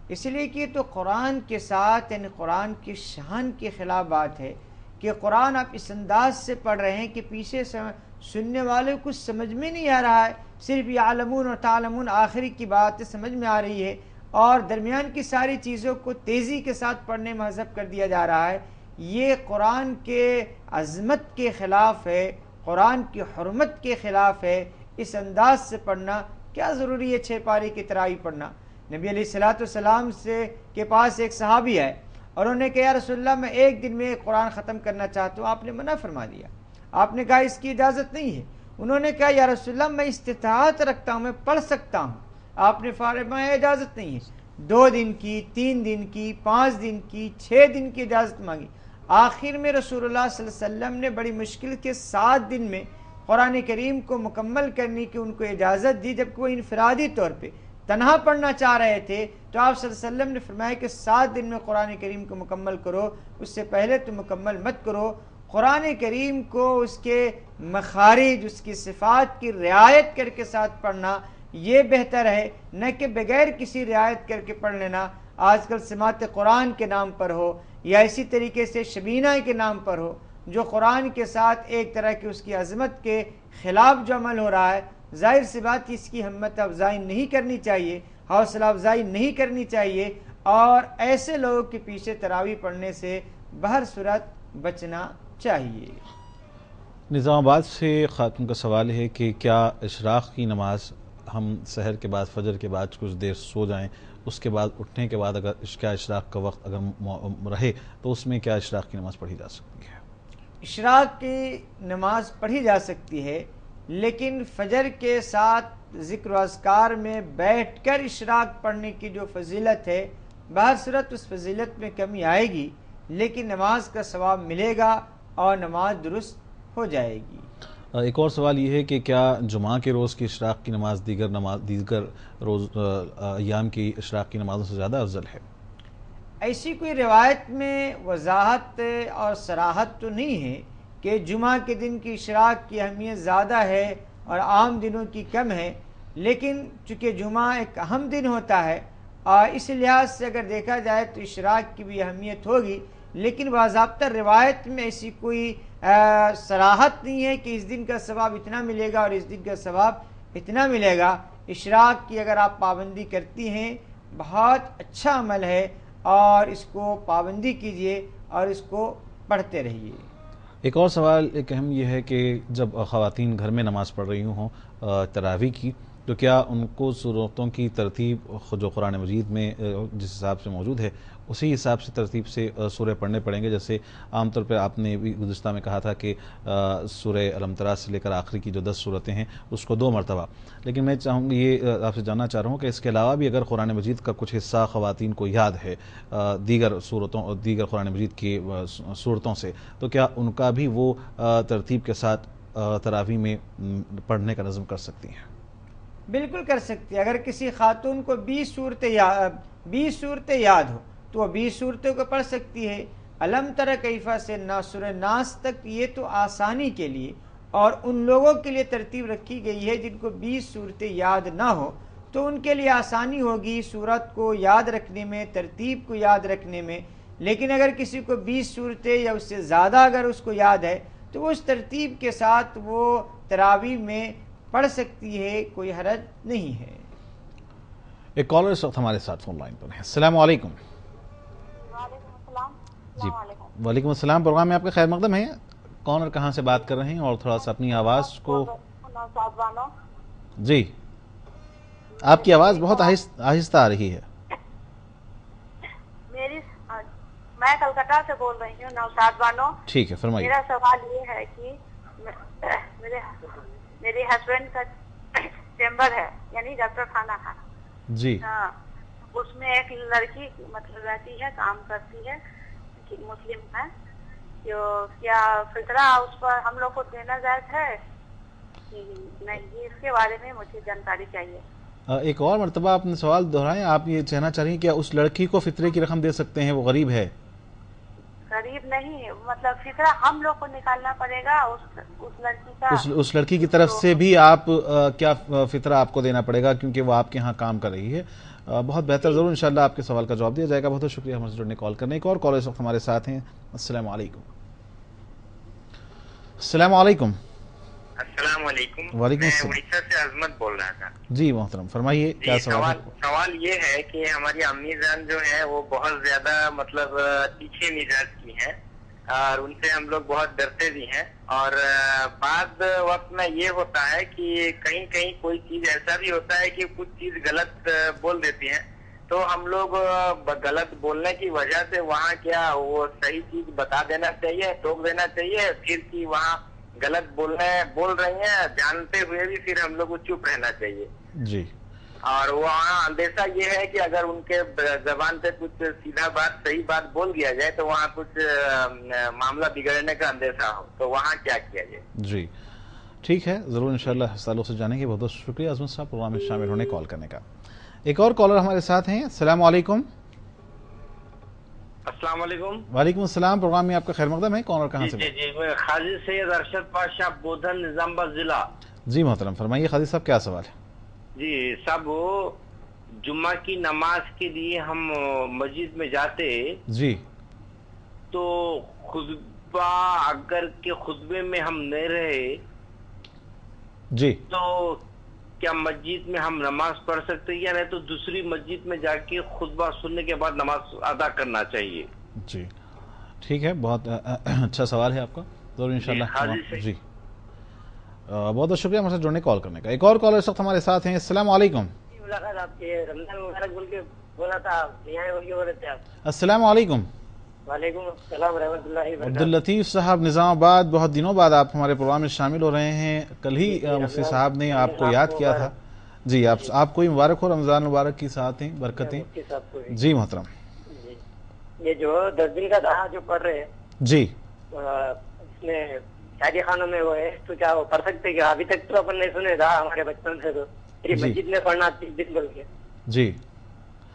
اس لیے کہ تو قرآن کے ساتھ یعنی قرآن کی شان کے خلاف بات ہے کہ قرآن آپ اس انداز سے پڑھ رہے ہیں کہ پیچھے سننے والے کو کچھ سمجھ میں نہیں آ رہا ہے، صرف یعلمون اور تعلمون آخری کی بات سمجھ میں آ رہی ہے اور درمیان کی ساری چیزوں کو تیزی کے ساتھ پڑھنے میں حذف کر دیا جا رہا ہے۔ یہ قرآن کے عظمت کے خلاف ہے، قرآن کی حرمت کے خلاف ہے۔ اس انداز سے پڑھنا کیا ضروری ہے 6 پارے کی تراویح پڑھنا؟ نبی علیہ الصلوۃ والسلام کے پاس ایک صحابی ہے اور انہوں نے کہا یا رسول اللہ میں ایک دن میں قرآن ختم کرنا چاہتا ہوں، آپ نے منع فرما دیا، آپ نے کہا اس کی اجازت نہیں ہے۔ انہوں نے کہا یا رسول اللہ میں استطاعت رکھتا ہوں، میں پڑھ سکتا ہوں، آپ نے فرمایا اجازت نہیں ہے۔ 2 دن کی، 3 دن کی، 5 دن کی، 6 دن کی اجازت مانگی، آخر میں رسول اللہ صلی اللہ علیہ وسلم نے بڑی مشکل کے 7 دن میں قرآن کریم کو مکمل کرنے کی ان کو اجازت دی، جبکہ وہ انفرادی طور پہ تنہا پڑھنا چاہ رہے تھے تو آپ صلی اللہ علیہ وسلم نے فرمایا کہ 7 دن میں قرآن کریم کو مکمل کرو، اس سے پہلے تو مکمل مت کرو۔ قرآن کریم کو اس کے مخارج، اس کی صفات کی رعایت کر کے ساتھ پڑھنا یہ بہتر ہے، نہ کہ بغیر کسی رعایت کر کے پڑھ لینا۔ آج کل سماعت قرآن کے نام پر ہو یا اسی طریقے سے شبینہ کے نام پر ہو، جو قرآن کے ساتھ ایک طرح کی اس کی عظمت کے خلاف جو عمل ہو رہا ہے، ظاہر سی بات اس کی ہمت افزائی نہیں کرنی چاہیے، حوصلہ افزائی نہیں کرنی چاہیے اور ایسے لوگوں کے پیچھے تراویح پڑھنے سے بہر صورت بچنا چاہیے۔ نظام آباد سے خاتون کا سوال ہے کہ کیا اشراق کی نماز ہم سحر کے بعد فجر کے بعد کچھ دیر سو جائیں، اس کے بعد اٹھنے کے بعد اگر اشراق کا وقت اگر رہے تو اس میں کیا اشراق کی نماز پڑھی جا سکتی ہے؟ اشراق کی نماز پڑھی جا سکتی ہے، لیکن فجر کے ساتھ ذکر و اذکار میں بیٹھ کر اشراق پڑھنے کی جو فضیلت ہے، بہر صورت اس فضیلت میں کمی آئے گی، لیکن نماز کا ثواب ملے گا اور نماز درست ہو جائے گی۔ ایک اور سوال یہ ہے کہ کیا جمعہ کے روز کی اشراق کی نماز دیگر روز ایام کی اشراق کی نمازوں سے زیادہ افضل ہے؟ ایسی کوئی روایت میں وضاحت اور صراحت تو نہیں ہے کہ جمعہ کے دن کی اشراق کی اہمیت زیادہ ہے اور عام دنوں کی کم ہے، لیکن چونکہ جمعہ ایک اہم دن ہوتا ہے اور اس لحاظ سے اگر دیکھا جائے تو اشراق کی بھی اہمیت ہوگی، لیکن باضابطہ روایت میں ایسی کوئی صراحت نہیں ہے کہ اس دن کا ثواب اتنا ملے گا اور اس دن کا ثواب اتنا ملے گا۔ اشراق کی اگر آپ پابندی کرتی ہیں بہت اچھا عمل ہے، اور اس کو پابندی کیجئے اور اس کو پڑھتے رہیے۔ ایک اور سوال ایک اہم یہ ہے کہ جب خواتین گھر میں نماز پڑھ رہی ہوں تراویح کی، تو کیا ان کو صورتوں کی ترتیب جو قرآن مجید میں جس حساب سے موجود ہے اسی حساب سے ترتیب سے سورہ پڑھنے پڑیں گے؟ جیسے عام طور پہ آپ نے بھی گزشتہ میں کہا تھا کہ سورہ الم ترا سے لے کر آخری کی جو 10 صورتیں ہیں اس کو 2 مرتبہ، لیکن میں چاہوں گی یہ آپ سے جاننا چاہ رہا ہوں کہ اس کے علاوہ بھی اگر قرآن مجید کا کچھ حصہ خواتین کو یاد ہے دیگر صورتوں اور دیگر قرآن مجید کی صورتوں سے، تو کیا ان کا بھی وہ ترتیب کے ساتھ تراویح میں پڑھنے کا نظم کر سکتی ہیں؟ بالکل کر سکتی ہے۔ اگر کسی خاتون کو 20 صورتیں یاد ہو تو وہ 20 صورتوں کو پڑھ سکتی ہے۔ الم تر کیفا سے سورہ ناس تک یہ تو آسانی کے لیے اور ان لوگوں کے لیے ترتیب رکھی گئی ہے جن کو 20 صورتیں یاد نہ ہو، تو ان کے لیے آسانی ہوگی صورت کو یاد رکھنے میں، ترتیب کو یاد رکھنے میں۔ لیکن اگر کسی کو 20 صورتیں یا اس سے زیادہ اگر اس کو یاد ہے تو وہ اس ترتیب کے ساتھ وہ تراویح میں پڑھ سکتی ہے، کوئی حرج نہیں ہے۔ ایک کالر اس وقت ہمارے ساتھ فون لائن پر ہے۔ السلام علیکم۔ وعلیکم السلام۔ جی وعلیکم السلام، پروگرام میں آپ کا خیر مقدم ہے۔ کون اور کہاں سے بات کر رہے ہیں؟ اور تھوڑا سا اپنی آواز کو جی، آپ کی آواز بہت آہستہ آ رہی ہے۔ میں کلکتہ سے بول رہی ہوں، نوشاد بانو۔ ٹھیک ہے، فرمائیے۔ میرا سوال یہ ہے کہ میرے ہسبینڈ کا چیمبر ہے، یعنی ڈاکٹر خانہ جی ہاں، اس میں ایک لڑکی مطلب رہتی ہے، کام کرتی ہے، مسلم ہے، جو کیا فطرہ اس پر ہم لوگ کو دینا جائز ہے نہیں، اس کے بارے میں مجھے جانکاری چاہیے۔ ایک اور مرتبہ آپ نے سوال دہرائیں، آپ یہ کہنا چاہ رہی ہیں کیا اس لڑکی کو فطرے کی رقم دے سکتے ہیں؟ وہ غریب ہے؟ غریب نہیں، مطلب فطرہ ہم لوگ کو نکالنا پڑے گا اس لڑکی کا، اس لڑکی کی طرف سے بھی آپ کیا فطرہ آپ کو دینا پڑے گا کیونکہ وہ آپ کے ہاں کام کر رہی ہے؟ بہت بہتر، ضرور انشاءاللہ آپ کے سوال کا جواب دیا جائے گا۔ بہت بہت شکریہ ہمارے سے جڑنے کال کرنے۔ ایک اور کالر اس وقت ہمارے ساتھ ہیں۔ السلام علیکم۔ السلام علیکم۔ السلام علیکم۔ وعلیکم میں السلام۔ اڑیسہ سے عظمت بول رہا تھا۔ جی محترم، فرمائیے کیا سوال ہے؟ سوال یہ ہے کہ ہماری امی جان جو ہے وہ بہت زیادہ مطلب تیکھے مزاج کی ہیں اور ان سے ہم لوگ بہت ڈرتے بھی ہیں، اور بعض وقت میں یہ ہوتا ہے کہ کہیں کہیں کوئی چیز ایسا بھی ہوتا ہے کہ کچھ چیز غلط بول دیتی ہیں، تو ہم لوگ غلط بولنے کی وجہ سے وہاں کیا وہ صحیح چیز بتا دینا چاہیے، ٹوک دینا چاہیے، پھر کہ وہاں غلط بول رہی ہیں جانتے ہوئے بھی پھر ہم لوگ کو چپ رہنا چاہیے؟ جی، اور وہاں اندیشہ یہ ہے کہ اگر ان کے زبان سے کچھ سیدھا بات صحیح بات بول دیا جائے تو وہاں کچھ معاملہ بگڑنے کا اندیشہ ہو، تو وہاں کیا کیا جائے؟ جی ٹھیک ہے، ضرور انشاءاللہ اس تعلق سے جانیں گے۔ بہت بہت شکریہ عظمت صاحب پروگرام میں شامل ہونے کال کرنے کا۔ ایک اور کالر ہمارے ساتھ ہیں۔ السلام علیکم۔ السلام علیکم۔ وعلیکم السلام، پروگرام میں آپ کا خیر مقدم ہے۔ کون اور کہاں سے؟ جی میں خاجی سید ارشد پاشا بودھن نظام آباد ضلع۔ جی محترم، فرمائیے خاجی صاحب کیا سوال ہے؟ جی صاحب، وہ جمعہ کی نماز کے لیے ہم مسجد میں جاتے جی، تو خطبہ اگر کے خطبے میں ہم نہیں رہے جی تو کیا مسجد میں ہم نماز پڑھ سکتے یا نہیں تو دوسری مسجد میں جا کے خطبہ سننے کے بعد نماز ادا کرنا چاہیے؟ جی ٹھیک ہے، بہت اچھا سوال ہے آپ کا، ضرور انشاءاللہ۔ جی بہت بہت شکریہ ہمارے ساتھ جڑنے کال کرنے کا۔ ایک اور کالر اس وقت ہمارے ساتھ ہیں۔ السلام علیکم۔ ملاقات آپ کے رمضان مبارک بول کے بولا تھا، یہاں ہو رہے تھے آپ۔ السلام علیکم۔ وعلیکم السلام رحمۃ اللہ وبرکاتہ۔ عبداللطیف صاحب نظام آباد، بہت دنوں بعد آپ ہمارے پروگرام میں شامل ہو رہے ہیں۔ کل ہی مفتی صاحب نے آپ کو یاد کیا تھا۔ جی آپ کو مبارک ہو، رمضان مبارک کی ساتھ برکتیں۔ جی محترم، یہ جو 10 دن کا دہا جو پڑھ رہے ہیں جی اس میں شادی خانوں میں وہ ہے تو کیا وہ پڑھ سکتے کیا؟ ابھی تک تو اپن نہیں سنے تھا ہمارے بچپن سے، تو مسجد میں پڑھنا 30 دن بول کے۔ جی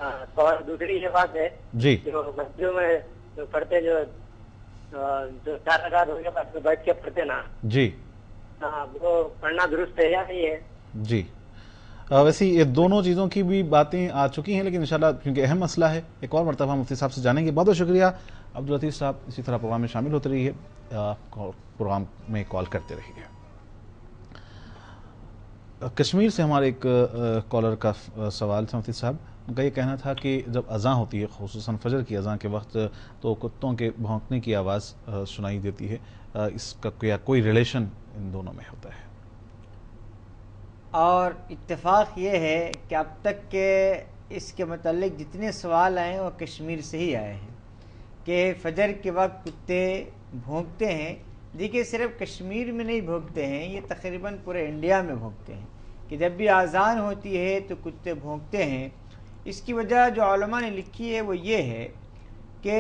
ہاں، اور دوسری یہ بات ہے جی جو مسجدوں میں جو پڑھتے جو 4 رکعت ہو گیا بیٹھ کے پڑھتے نا، جی ہاں وہ پڑھنا درست ہے یا نہیں ہے؟ جی ویسے یہ دونوں چیزوں کی بھی باتیں آ چکی ہیں، لیکن انشاءاللہ کیونکہ اہم مسئلہ ہے ایک اور مرتبہ مفتی صاحب سے جانیں گے۔ بہت بہت شکریہ عبداللطیف صاحب اسی طرح پروگرام میں شامل ہوتے رہیے، پروگرام میں کال کرتے رہیے۔ کشمیر سے ہمارے ایک کالر کا سوال تھا مفتی صاحب، ان کا یہ کہنا تھا کہ جب اذان ہوتی ہے خصوصاً فجر کی اذان کے وقت تو کتوں کے بھونکنے کی آواز سنائی دیتی ہے، اس کا کوئی ریلیشن ان دونوں میں ہوتا ہے؟ اور اتفاق یہ ہے کہ اب تک کے اس کے متعلق جتنے سوال آئے ہیں وہ کشمیر سے ہی آئے ہیں کہ فجر کے وقت کتے بھونکتے ہیں۔ دیکھیے صرف کشمیر میں نہیں بھونکتے ہیں، یہ تقریباً پورے انڈیا میں بھونکتے ہیں کہ جب بھی اذان ہوتی ہے تو کتے بھونکتے ہیں۔ اس کی وجہ جو علماء نے لکھی ہے وہ یہ ہے کہ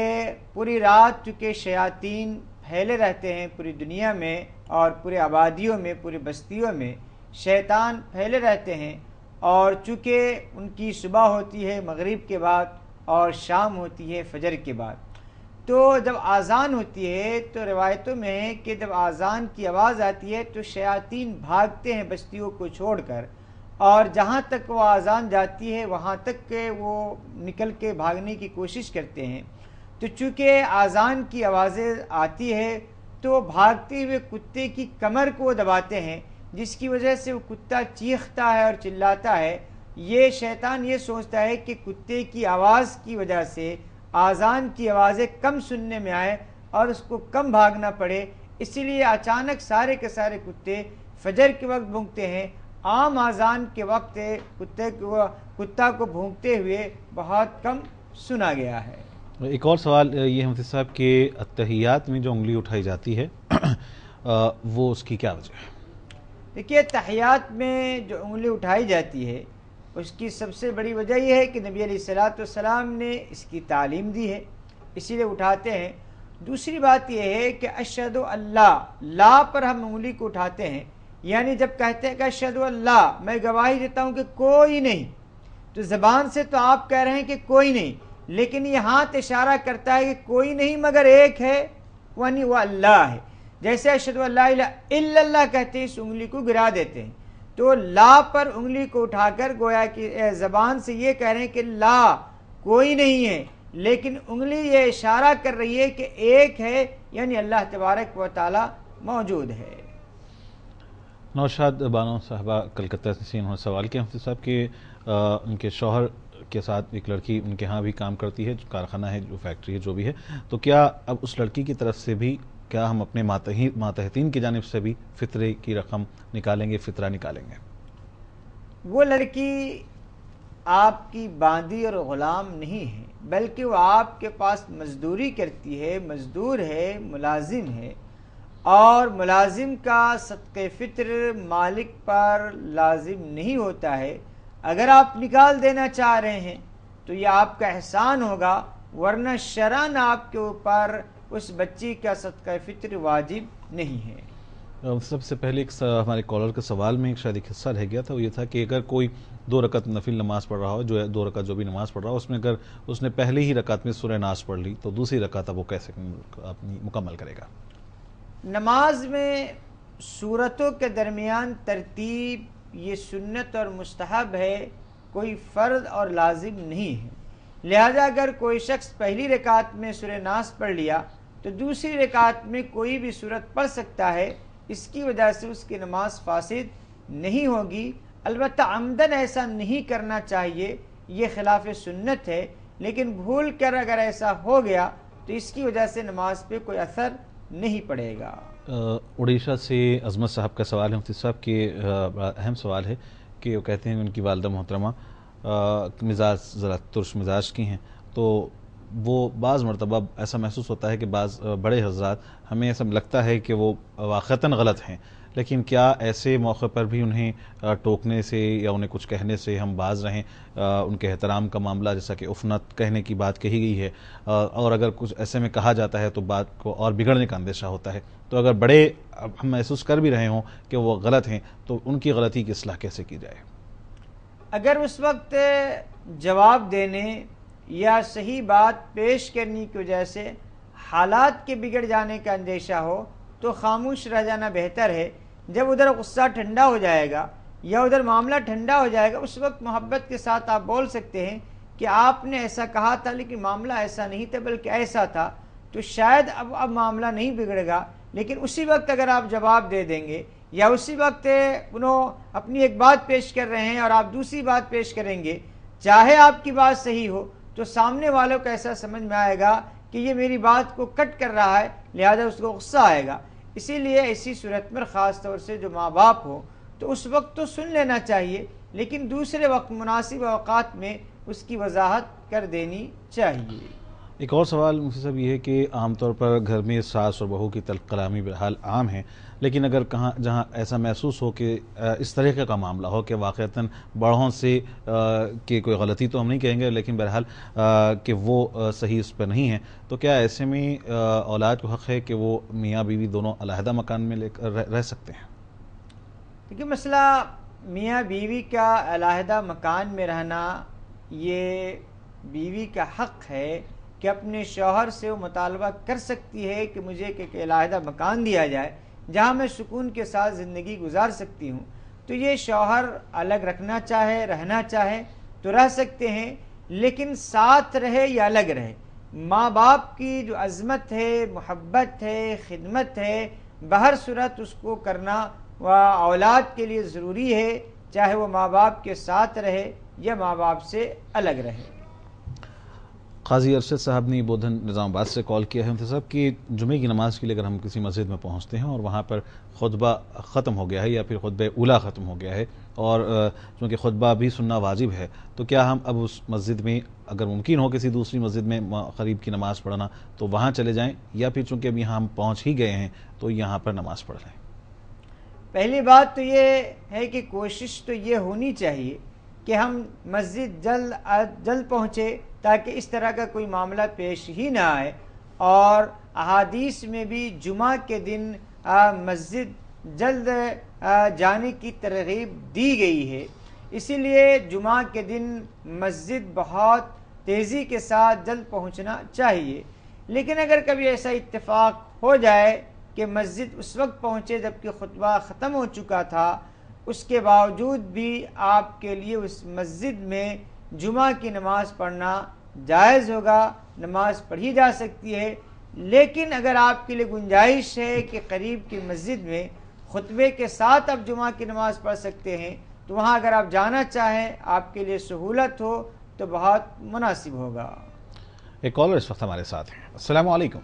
پوری رات چونکہ شیاطین پھیلے رہتے ہیں پوری دنیا میں اور پورے آبادیوں میں، پوری بستیوں میں شیطان پھیلے رہتے ہیں، اور چونکہ ان کی صبح ہوتی ہے مغرب کے بعد اور شام ہوتی ہے فجر کے بعد، تو جب اذان ہوتی ہے تو روایتوں میں ہے کہ جب اذان کی آواز آتی ہے تو شیاطین بھاگتے ہیں بستیوں کو چھوڑ کر، اور جہاں تک وہ اذان جاتی ہے وہاں تک کہ وہ نکل کے بھاگنے کی کوشش کرتے ہیں۔ تو چونکہ اذان کی آوازیں آتی ہے تو بھاگتے ہوئے کتے کی کمر کو دباتے ہیں، جس کی وجہ سے وہ کتا چیختا ہے اور چلاتا ہے۔ یہ شیطان یہ سوچتا ہے کہ کتے کی آواز کی وجہ سے اذان کی آوازیں کم سننے میں آئے اور اس کو کم بھاگنا پڑے، اسی لیے اچانک سارے کے سارے کتے فجر کے وقت بھونکتے ہیں۔ عام اذان کے وقت کتا کو بھونکتے ہوئے بہت کم سنا گیا ہے۔ ایک اور سوال یہ ہے مفتی صاحب کہ اتحیات میں جو انگلی اٹھائی جاتی ہے وہ اس کی کیا وجہ ہے؟ دیکھیے تحیات میں جو انگلی اٹھائی جاتی ہے اس کی سب سے بڑی وجہ یہ ہے کہ نبی علیہ الصلوۃ والسلام نے اس کی تعلیم دی ہے، اسی لیے اٹھاتے ہیں۔ دوسری بات یہ ہے کہ اشہد اللہ، لا پر ہم انگلی کو اٹھاتے ہیں، یعنی جب کہتے ہیں کہ اشہد اللہ، میں گواہی دیتا ہوں کہ کوئی نہیں، تو زبان سے تو آپ کہہ رہے ہیں کہ کوئی نہیں، لیکن یہ ہاتھ اشارہ کرتا ہے کہ کوئی نہیں مگر ایک ہے، یعنی وہ اللہ ہے۔ جیسے اشہد اللہ الہ الا اللہ کہتے ہیں، اس انگلی کو گرا دیتے ہیں، تو لا پر انگلی کو اٹھا کر گویا کہ زبان سے یہ کہہ رہے ہیں کہ لا کوئی نہیں ہے، لیکن انگلی یہ اشارہ کر رہی ہے کہ ایک ہے، یعنی اللہ تبارک و تعالی موجود ہے۔ نوشاد بانو صاحبہ کلکتہ سے انہوں نے سوال کیا مفتی صاحب کہ ان کے شوہر کے ساتھ ایک لڑکی ان کے ہاں بھی کام کرتی ہے، جو کارخانہ ہے، جو فیکٹری ہے، جو بھی ہے، تو کیا اب اس لڑکی کی طرف سے بھی کیا ہم اپنے ماتحتین کی جانب سے بھی فطرے کی رقم نکالیں گے، فطرہ نکالیں گے؟ وہ لڑکی آپ کی باندی اور غلام نہیں ہے، بلکہ وہ آپ کے پاس مزدوری کرتی ہے، مزدور ہے، ملازم ہے، اور ملازم کا صدقہ فطر مالک پر لازم نہیں ہوتا ہے۔ اگر آپ نکال دینا چاہ رہے ہیں تو یہ آپ کا احسان ہوگا، ورنہ شرعاً آپ کے اوپر اس بچی کا صدقہ فطر واجب نہیں ہے۔ سب سے پہلے ہمارے کالر کے سوال میں شاید ایک حصہ رہ گیا تھا، وہ یہ تھا کہ اگر کوئی 2 رکعت نفل نماز پڑھ رہا ہو، جو 2 رکعت جو بھی نماز پڑھ رہا ہو، اس میں اگر اس نے پہلے ہی رکعت میں سورہ ناس پڑھ لی تو دوسری رکعت اب وہ کیسے اپنی مکمل کرے گا؟ نماز میں سورتوں کے درمیان ترتیب یہ سنت اور مستحب ہے، کوئی فرض اور لازم نہیں ہے۔ لہذا اگر کوئی شخص پہلی رکعت میں سورہ ناس پڑھ لیا تو دوسری رکعت میں کوئی بھی سورت پڑھ سکتا ہے، اس کی وجہ سے اس کی نماز فاسد نہیں ہوگی۔ البتہ عمدن ایسا نہیں کرنا چاہیے، یہ خلاف سنت ہے، لیکن بھول کر اگر ایسا ہو گیا تو اس کی وجہ سے نماز پہ کوئی اثر نہیں پڑے گا۔ اڑیشہ سے عظمت صاحب کا سوال ہے مفتی صاحب کہ اہم سوال ہے کہ وہ کہتے ہیں ان کی والدہ محترمہ مزاج ذرا ترش مزاج کی ہیں، تو وہ بعض مرتبہ ایسا محسوس ہوتا ہے کہ بعض بڑے حضرات ہمیں ایسا لگتا ہے کہ وہ واقعتاً غلط ہیں، لیکن کیا ایسے موقع پر بھی انہیں ٹوکنے سے یا انہیں کچھ کہنے سے ہم باز رہیں؟ ان کے احترام کا معاملہ جیسا کہ عفنت کہنے کی بات کہی گئی ہے، اور اگر کچھ ایسے میں کہا جاتا ہے تو بات کو اور بگڑنے کا اندیشہ ہوتا ہے، تو اگر بڑے ہم محسوس کر بھی رہے ہوں کہ وہ غلط ہیں تو ان کی غلطی کی اصلاح کیسے کی جائے؟ اگر اس وقت جواب دینے یا صحیح بات پیش کرنے کی وجہ سے حالات کے بگڑ جانے کا اندیشہ ہو تو خاموش رہ جانا بہتر ہے۔ جب ادھر غصہ ٹھنڈا ہو جائے گا یا ادھر معاملہ ٹھنڈا ہو جائے گا، اس وقت محبت کے ساتھ آپ بول سکتے ہیں کہ آپ نے ایسا کہا تھا لیکن معاملہ ایسا نہیں تھا بلکہ ایسا تھا، تو شاید اب معاملہ نہیں بگڑے گا، لیکن اسی وقت اگر آپ جواب دے دیں گے یا اسی وقت انہوں اپنی ایک بات پیش کر رہے ہیں اور آپ دوسری بات پیش کریں گے، چاہے آپ کی بات صحیح ہو تو سامنے والوں کو ایسا سمجھ میں آئے گا کہ یہ میری بات کو کٹ کر رہا ہے، لہذا اس کو غصہ آئے گا۔ اسی لیے ایسی صورت میں خاص طور سے جو ماں باپ ہو تو اس وقت تو سن لینا چاہیے، لیکن دوسرے وقت مناسب اوقات میں اس کی وضاحت کر دینی چاہیے۔ ایک اور سوال مفتی صاحب یہ ہے کہ عام طور پر گھر میں ساس اور بہو کی تلخ کلامی بہرحال عام ہے، لیکن اگر جہاں ایسا محسوس ہو کہ اس طریقے کا معاملہ ہو کہ واقعتاً بڑوں سے کہ کوئی غلطی تو ہم نہیں کہیں گے لیکن بہرحال کہ وہ صحیح اس پر نہیں ہے، تو کیا ایسے میں اولاد کو حق ہے کہ وہ میاں بیوی دونوں علیحدہ مکان میں رہ سکتے ہیں؟ دیکھیے مسئلہ میاں بیوی کا علیحدہ مکان میں رہنا، یہ بیوی کا حق ہے کہ اپنے شوہر سے وہ مطالبہ کر سکتی ہے کہ مجھے ایک علیحدہ مکان دیا جائے جہاں میں سکون کے ساتھ زندگی گزار سکتی ہوں۔ تو یہ شوہر الگ رکھنا چاہے، رہنا چاہے تو رہ سکتے ہیں، لیکن ساتھ رہے یا الگ رہے، ماں باپ کی جو عظمت ہے، محبت ہے، خدمت ہے، بہر صورت اس کو کرنا و اولاد کے لیے ضروری ہے، چاہے وہ ماں باپ کے ساتھ رہے یا ماں باپ سے الگ رہے۔ قاضی ارشد صاحب نے بودھن نظام آباد سے کال کیا ہے مفتی صاحب کہ جمعے کی نماز کے لیے اگر ہم کسی مسجد میں پہنچتے ہیں اور وہاں پر خطبہ ختم ہو گیا ہے یا پھر خطبہ اولیٰ ختم ہو گیا ہے اور چونکہ خطبہ بھی سننا واجب ہے، تو کیا ہم اب اس مسجد میں اگر ممکن ہو کسی دوسری مسجد میں قریب کی نماز پڑھنا تو وہاں چلے جائیں، یا پھر چونکہ اب یہاں ہم پہنچ ہی گئے ہیں تو یہاں پر نماز پڑھ لیں؟ پہلی بات تو یہ ہے کہ کوشش تو یہ ہونی چاہیے کہ ہم مسجد جلد پہنچے تاکہ اس طرح کا کوئی معاملہ پیش ہی نہ آئے، اور احادیث میں بھی جمعہ کے دن مسجد جلد جانے کی ترغیب دی گئی ہے، اسی لیے جمعہ کے دن مسجد بہت تیزی کے ساتھ جلد پہنچنا چاہیے۔ لیکن اگر کبھی ایسا اتفاق ہو جائے کہ مسجد اس وقت پہنچے جبکہ خطبہ ختم ہو چکا تھا، اس کے باوجود بھی آپ کے لیے اس مسجد میں جمعہ کی نماز پڑھنا جائز ہوگا، نماز پڑھی جا سکتی ہے۔ لیکن اگر آپ کے لیے گنجائش ہے کہ قریب کی مسجد میں خطبے کے ساتھ آپ جمعہ کی نماز پڑھ سکتے ہیں تو وہاں اگر آپ جانا چاہیں، آپ کے لیے سہولت ہو تو بہت مناسب ہوگا۔ ایک کالر اس وقت ہمارے ساتھ ہیں۔ السلام علیکم۔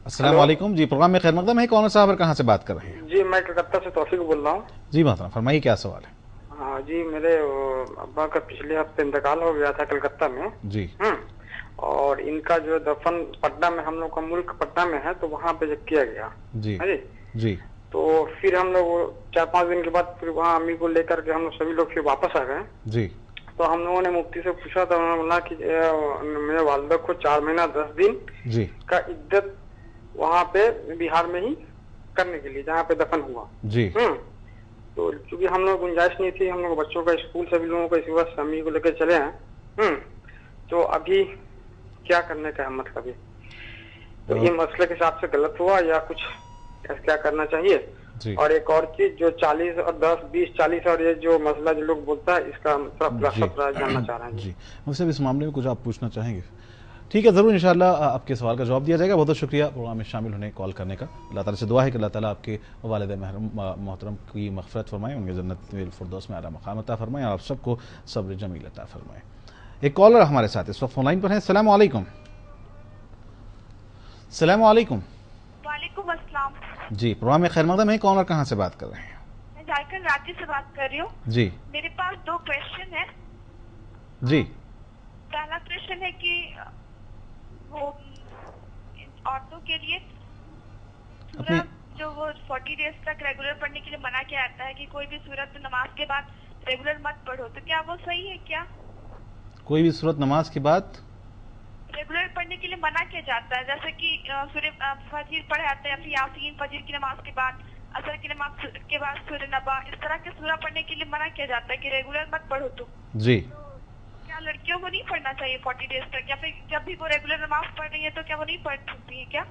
السلام علیکم جی، پروگرام میں خیر مقدم ہے، کون صاحب اور کہاں سے بات کر رہے ہیں؟ جی میں کلکتہ سے توفیق بول رہا ہوں۔ جی محترم فرمائیے، کیا سوال ہے؟ ہاں جی، میرے ابا کا پچھلے ہفتے انتقال ہو گیا تھا کلکتہ میں جی، اور ان کا جو دفن پٹنہ میں، ہم لوگ کا ملک پٹنہ میں ہے، تو وہاں پہ جب کیا گیا جی جی، تو پھر ہم لوگ 4-5 دن کے بعد پھر وہاں امی کو لے کر کے ہم لوگ سبھی لوگ پھر واپس آ گئے جی۔ تو ہم لوگوں نے مفتی سے پوچھا تھا، انہوں نے بولا کہ میرے والدہ کو 4 مہینہ 10 دن جی کا عدت وہاں پہ بہار میں ہی کرنے کے لیے جہاں پہ دفن ہوا جی۔ تو چونکہ ہم لوگ گنجائش نہیں تھی، ہم لوگ بچوں کا اسکول سبھی لوگوں کو اسی وقت امی کو لے کے چلے ہیں، تو ابھی کیا کرنے کا ہے مطلب ہے؟ تو یہ مسئلے کے حساب سے غلط ہوا یا کچھ کیا کرنا چاہیے؟ اور ایک اور چیز جو 40 اور 10 20 40 اور یہ جو مسئلہ جو لوگ بولتا ہے، اس کا جاننا چاہ رہے ہیں جی۔ مجھ سے اس معاملے میں کچھ آپ پوچھنا چاہیں گے؟ ٹھیک ہے، ضرور انشاءاللہ آپ کے سوال کا جواب دیا جائے گا۔ بہت بہت شکریہ پروگرام میں شامل ہونے، کال کرنے کا۔ اللہ تعالیٰ سے دعا ہے کہ اللہ تعالیٰ آپ کے والد محترم کی مغفرت فرمائے، ان کے جنت الفردوس میں اعلیٰ مقام عطا فرمائے، اور آپ سب کو صبر جمیل عطا فرمائے۔ ایک کالر ہمارے ساتھ اس وقت فون لائن پر ہیں۔ السلام علیکم۔ السلام علیکم۔ وعلیکم السلام جی، پروگرام میں خیر مقدم ہے، کون اور کہاں سے بات کر رہے ہیں؟ میں جھارکھنڈ راچی سے بات کر رہی ہوں جی۔ میرے پاس 2 کویشچن ہیں۔ جی۔ پہلا کویشچن ہے کہ وہ عورتوں کے لیے جو وہ 40 ڈیز تک ریگولر پڑھنے کے لیے منع کیا جاتا ہے کہ کوئی بھی صورت نماز کے بعد ریگولر مت پڑھو، تو کیا وہ صحیح ہے؟ کیا کوئی بھی صورت نماز کے بعد ریگولر پڑھنے کے لیے منع کیا جاتا ہے؟ جیسے کہ فجر پڑھے جاتے ہیں، پھر یاسین فجر کی نماز کے بعد، عصر کی نماز کے بعد سورہ نبا، اس طرح کے سورہ پڑھنے کے لیے منع کیا جاتا ہے کہ ریگولر مت پڑھو۔ تو جی، کیا لڑکیوں کو نہیں پڑھنا چاہیے 40 ڈیز تک، یا پھر جب بھی وہ ریگولر نماز پڑھ رہی ہے تو کیا وہ نہیں پڑھ سکتی ہے کیا؟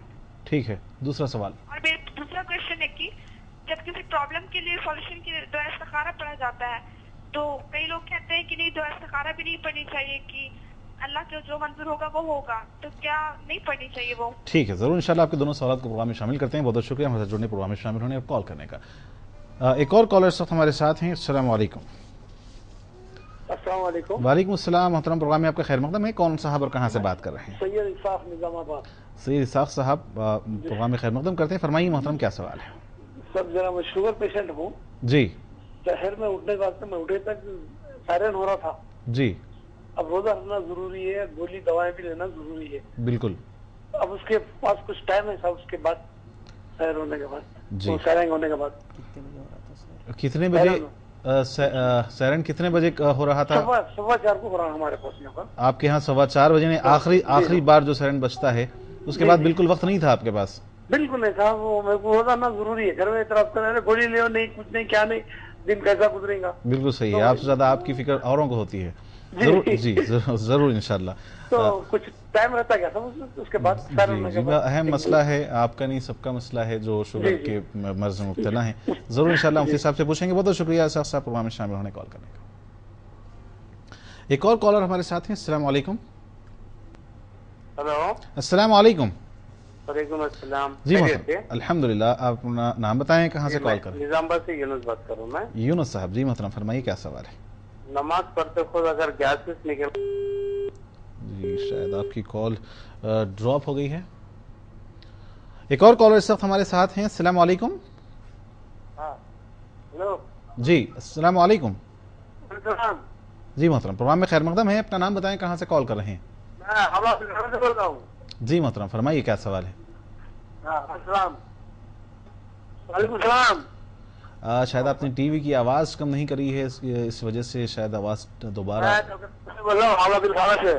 ٹھیک ہے، دوسرا سوال۔ اور میرا دوسرا کویشچن ہے کہ جب کسی پرابلم کے لیے سولوشن کی دعا استخارہ پڑھا جاتا ہے تو کئی لوگ کہتے ہیں کہ نہیں، دعا استخارہ بھی نہیں پڑھنی چاہیے، کہ اللہ کو جو منظور ہوگا وہ ہوگا، تو کیا نہیں پڑھنی چاہیے وہ؟ ٹھیک ہے، ضرور انشاءاللہ آپ کے دونوں سوالات کو پروگرام میں شامل کرتے ہیں. بہت بہت شکریہ ہمارے ساتھ جڑنے، پروگرام میں شامل ہونے اور کال کرنے کا. ایک اور کالر اس وقت ہمارے ساتھ ہیں. السلام علیکم. السلام علیکم. وعلیکم السلام محترم، پروگرام میں آپ کا خیر مقدم ہے. کون صاحب اور کہاں سے بات کر رہے ہیں؟ سید اسحاق نظام آباد. سید اسحاق صاحب پروگرام میں خیر مقدم کرتے ہیں. فرمائیے محترم کیا سوال ہے؟ سب ذرا میں شوگر پیشنٹ ہوں جی. شہر میں اٹھنے کے واسطے میں اٹھے تک سائرن ہو رہا تھا. جی. اب روزہ رکھنا ضروری ہے، گولی دوائیں بھی لینا ضروری ہے. بالکل. اب اس کے پاس کچھ ٹائم ہے صاحب، اس کے بعد سائر ہونے کے بعد جی، سائرنگ ہونے کے بعد کتنے بجے سائرن کتنے بجے ہو رہا تھا؟ 4:15 کو ہو رہا ہمارے پاس یہاں پر. آپ کے یہاں 4:15 بجے نے آخری بار جو سائرن بجتا ہے، اس کے بعد بالکل وقت نہیں تھا آپ کے پاس؟ بالکل نہیں صاحب، وہ میرے کو روزہ رکھنا ضروری ہے. گھر میں اعتراف کر رہے ہیں گولی لے نہیں کچھ نہیں کیا نہیں، دن کیسا گزرے گا. بالکل صحیح ہے، آپ سے زیادہ آپ کی فکر اوروں کو ہوتی ہے. جی ضرور انشاءاللہ. تو کچھ ٹائم رہتا کیا سب اس کے بعد؟ اہم مسئلہ ہے آپ کا نہیں، سب کا مسئلہ ہے جو شوگر کے مرض میں مبتلا ہیں. ضرور انشاءاللہ مفتی صاحب سے پوچھیں گے. بہت بہت شکریہ صاحب پروگرام میں شامل ہونے کال کرنے کا. ایک اور کالر ہمارے ساتھ ہیں. السلام علیکم. ہلو. السلام علیکم. وعلیکم السلام. جی الحمدللہ. آپ اپنا نام بتائیں، کہاں سے کال کر رہے ہیں؟ نظام آباد سے یونس بات کر رہا ہوں میں. یونس صاحب جی محترم فرمائیے کیا سوال ہے؟ نماز پڑھتے خود اگر گیسز نکل. جی شاید آپ کی کال ڈراپ ہو گئی ہے. ایک اور کالر اس وقت ہمارے ساتھ ہیں. السلام علیکم. ہلو. جی السلام علیکم. السلام. جی محترم پروگرام میں خیر مقدم ہے. اپنا نام بتائیں، کہاں سے کال کر رہے ہیں؟ میں حوالہ سے بول رہا ہوں. جی محترم فرمائیے کیا سوال ہے؟ السلام. وعلیکم السلام. شاید آپ نے ٹی وی کی آواز کم نہیں کری ہے، اس وجہ سے شاید آواز دوبارہ. بول رہا ہوں حوالہ بالخانہ سے.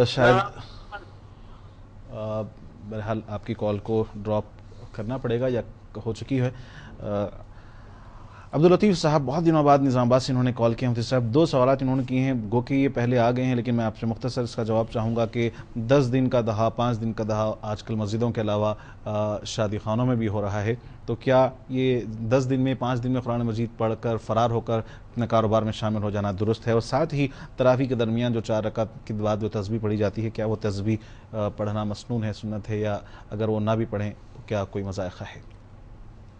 شاید بہرحال آپ کی کال کو ڈراپ کرنا پڑے گا یا ہو چکی ہے. عبداللطیف صاحب بہت دنوں بعد نظام آباد سے انہوں نے کال کیا. مفتی صاحب 2 سوالات انہوں نے کیے ہیں، گو کہ یہ پہلے آ گئے ہیں، لیکن میں آپ سے مختصر اس کا جواب چاہوں گا کہ 10 دن کا دہا 5 دن کا دہا آج کل مسجدوں کے علاوہ شادی خانوں میں بھی ہو رہا ہے. تو کیا یہ 10 دن میں 5 دن میں قرآن مجید پڑھ کر فرار ہو کر اپنے کاروبار میں شامل ہو جانا درست ہے؟ اور ساتھ ہی تراویح کے درمیان جو 4 رکعت کے بعد جو تسبیح پڑھی جاتی ہے، کیا وہ تسبیح پڑھنا مسنون ہے، سنت ہے، یا اگر وہ نہ بھی پڑھیں تو کیا کوئی مذائقہ ہے؟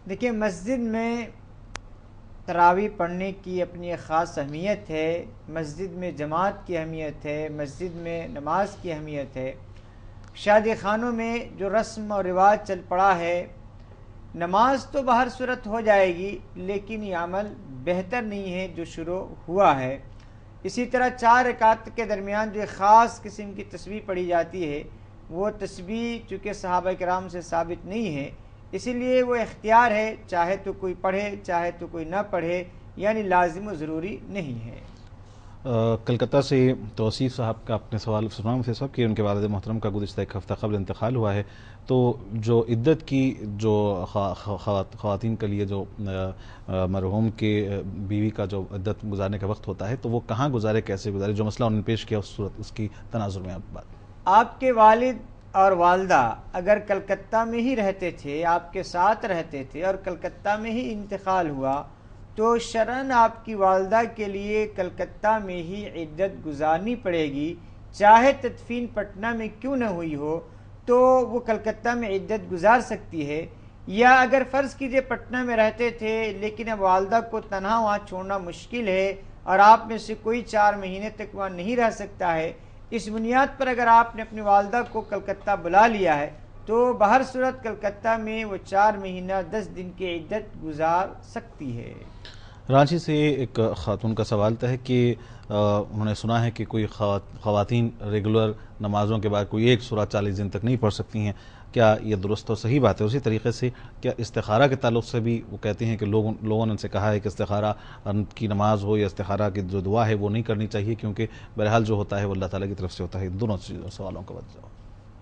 دیکھیں مسجد میں تراویح پڑھنے کی اپنی ایک خاص اہمیت ہے. مسجد میں جماعت کی اہمیت ہے، مسجد میں نماز کی اہمیت ہے. شادی خانوں میں جو رسم اور رواج چل پڑا ہے، نماز تو بہر صورت ہو جائے گی لیکن یہ عمل بہتر نہیں ہے جو شروع ہوا ہے. اسی طرح 4 رکعت کے درمیان جو ایک خاص قسم کی تسبیح پڑھی جاتی ہے، وہ تسبیح چونکہ صحابہ کرام سے ثابت نہیں ہے، اسی لیے وہ اختیار ہے، چاہے تو کوئی پڑھے چاہے تو کوئی نہ پڑھے، یعنی لازم و ضروری نہیں ہے. کلکتہ سے توصیف صاحب کا اپنے سوال سنا مفتی صاحب کہ ان کے والد محترم کا گزشتہ 1 ہفتہ قبل انتقال ہوا ہے. تو جو عدت کی جو خواتین کے لیے جو مرحوم کے بیوی کا جو عدت گزارنے کا وقت ہوتا ہے، تو وہ کہاں گزارے، کیسے گزارے؟ جو مسئلہ انہوں نے پیش کیا اس کی تناظر میں آپ بات. آپ کے والد اور والدہ اگر کلکتہ میں ہی رہتے تھے، آپ کے ساتھ رہتے تھے اور کلکتہ میں ہی انتقال ہوا، تو شرعاً آپ کی والدہ کے لیے کلکتہ میں ہی عدت گزارنی پڑے گی، چاہے تدفین پٹنہ میں کیوں نہ ہوئی ہو، تو وہ کلکتہ میں عدت گزار سکتی ہے. یا اگر فرض کیجئے پٹنہ میں رہتے تھے لیکن اب والدہ کو تنہا وہاں چھوڑنا مشکل ہے اور آپ میں سے کوئی 4 مہینے تک وہاں نہیں رہ سکتا ہے، اس بنیاد پر اگر آپ نے اپنی والدہ کو کلکتہ بلا لیا ہے تو بہر صورت کلکتہ میں وہ 4 مہینہ 10 دن کی عدت گزار سکتی ہے. رانچی سے ایک خاتون کا سوال تھا کہ انہوں نے سنا ہے کہ کوئی خواتین ریگولر نمازوں کے بعد کوئی ایک سورہ 40 دن تک نہیں پڑھ سکتی ہیں. کیا یہ درست اور صحیح بات ہے؟ اسی طریقے سے کیا استخارہ کے تعلق سے بھی وہ کہتے ہیں کہ لوگوں نے ان سے کہا ہے کہ استخارہ کی نماز ہو یا استخارہ کی جو دعا ہے وہ نہیں کرنی چاہیے، کیونکہ بہرحال جو ہوتا ہے وہ اللہ تعالیٰ کی طرف سے ہوتا ہے. دونوں سوالوں کا وجہ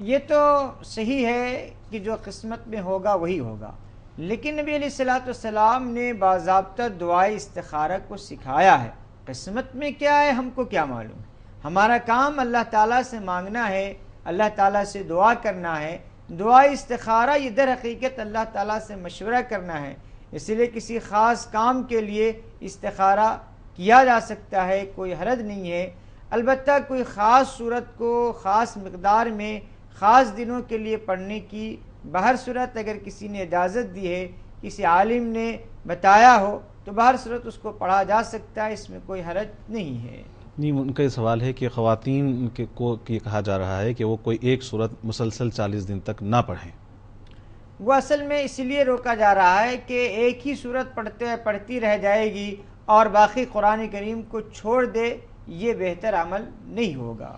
یہ تو صحیح ہے کہ جو قسمت میں ہوگا وہی ہوگا، لیکن نبی علیہ السلام نے باضابطہ دعائے استخارہ کو سکھایا ہے. قسمت میں کیا ہے ہم کو کیا معلوم ہے؟ ہمارا کام اللہ تعالیٰ سے مانگنا ہے، اللہ تعالیٰ سے دعا کرنا ہے. دعائے استخارہ یہ در حقیقت اللہ تعالیٰ سے مشورہ کرنا ہے. اسی لیے کسی خاص کام کے لیے استخارہ کیا جا سکتا ہے، کوئی حرج نہیں ہے۔ البتہ کوئی خاص صورت کو خاص مقدار میں خاص دنوں کے لیے پڑھنے کی بہر صورت اگر کسی نے اجازت دی ہے، کسی عالم نے بتایا ہو تو بہر صورت اس کو پڑھا جا سکتا ہے، اس میں کوئی حرج نہیں ہے۔ نہیں، ان کا یہ سوال ہے کہ خواتین کو یہ کہا جا رہا ہے کہ وہ کوئی ایک صورت مسلسل 40 دن تک نہ پڑھیں۔ وہ اصل میں اس لیے روکا جا رہا ہے کہ ایک ہی صورت پڑھتی رہ جائے گی اور باقی قرآن کریم کو چھوڑ دے، یہ بہتر عمل نہیں ہوگا۔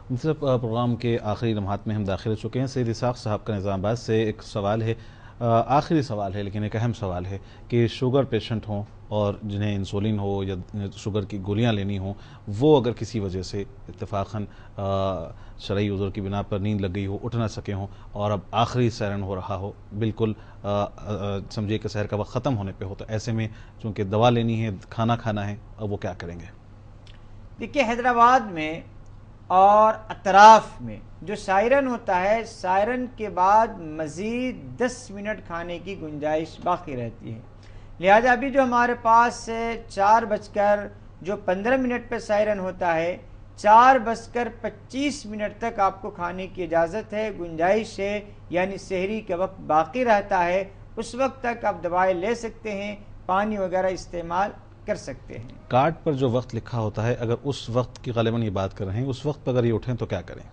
مطلب پروگرام کے آخری لمحات میں ہم داخل ہو چکے ہیں۔ سید اسحاق صاحب کا نظام آباد سے ایک سوال ہے، آخری سوال ہے لیکن ایک اہم سوال ہے کہ شوگر پیشنٹ ہوں اور جنہیں انسولین ہو یا شوگر کی گولیاں لینی ہوں، وہ اگر کسی وجہ سے اتفاقاً شرعی عذر کی بنا پر نیند لگ گئی ہو، اٹھ نہ سکے ہوں اور اب آخری سیرن ہو رہا ہو، بالکل سمجھیے کہ سحر کا وقت ختم ہونے پہ ہو، تو ایسے میں چونکہ دوا لینی ہے، کھانا کھانا ہے، اب وہ کیا کریں گے؟ دیکھیے، حیدرآباد میں اور اطراف میں جو سائرن ہوتا ہے، سائرن کے بعد مزید 10 منٹ کھانے کی گنجائش باقی رہتی ہے، لہذا ابھی جو ہمارے پاس 4:15 پہ سائرن ہوتا ہے، 4:25 تک آپ کو کھانے کی اجازت ہے، گنجائش ہے، یعنی سحری کا وقت باقی رہتا ہے، اس وقت تک آپ دوائیں لے سکتے ہیں، پانی وغیرہ استعمال کر سکتے ہیں۔ کارڈ پر جو وقت لکھا ہوتا ہے، اگر اس وقت کی غالباً یہ بات کر رہے ہیں، اس وقت پر اگر یہ اٹھیں تو کیا کریں؟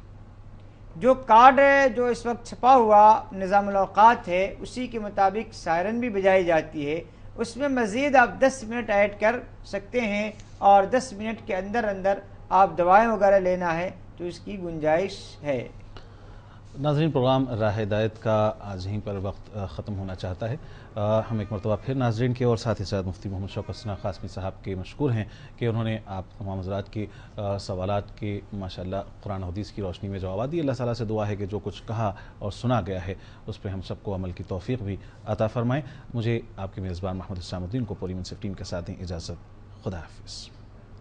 جو کارڈ ہے جو اس وقت چھپا ہوا نظام الاوقات ہے، اسی کے مطابق سائرن بھی بجائی جاتی ہے، اس میں مزید آپ 10 منٹ ایڈ کر سکتے ہیں اور 10 منٹ کے اندر آپ دوائیں وغیرہ لینا ہے تو اس کی گنجائش ہے۔ ناظرین، پروگرام راہ ہدایت کا آج یہیں پر وقت ختم ہونا چاہتا ہے۔ ہم ایک مرتبہ پھر ناظرین کے اور ساتھ ہی ساتھ مفتی محمد شوکت ثنا قاسمی صاحب کے مشکور ہیں کہ انہوں نے آپ تمام حضرات کے سوالات کے ماشاءاللہ قرآن و حدیث کی روشنی میں جوابات دی۔ اللہ تعالیٰ سے دعا ہے کہ جو کچھ کہا اور سنا گیا ہے اس پہ ہم سب کو عمل کی توفیق بھی عطا فرمائیں۔ مجھے آپ کے میزبان محمد حسام الدین کو پوری منصف ٹیم کے ساتھ دیں اجازت۔ خدا حافظ۔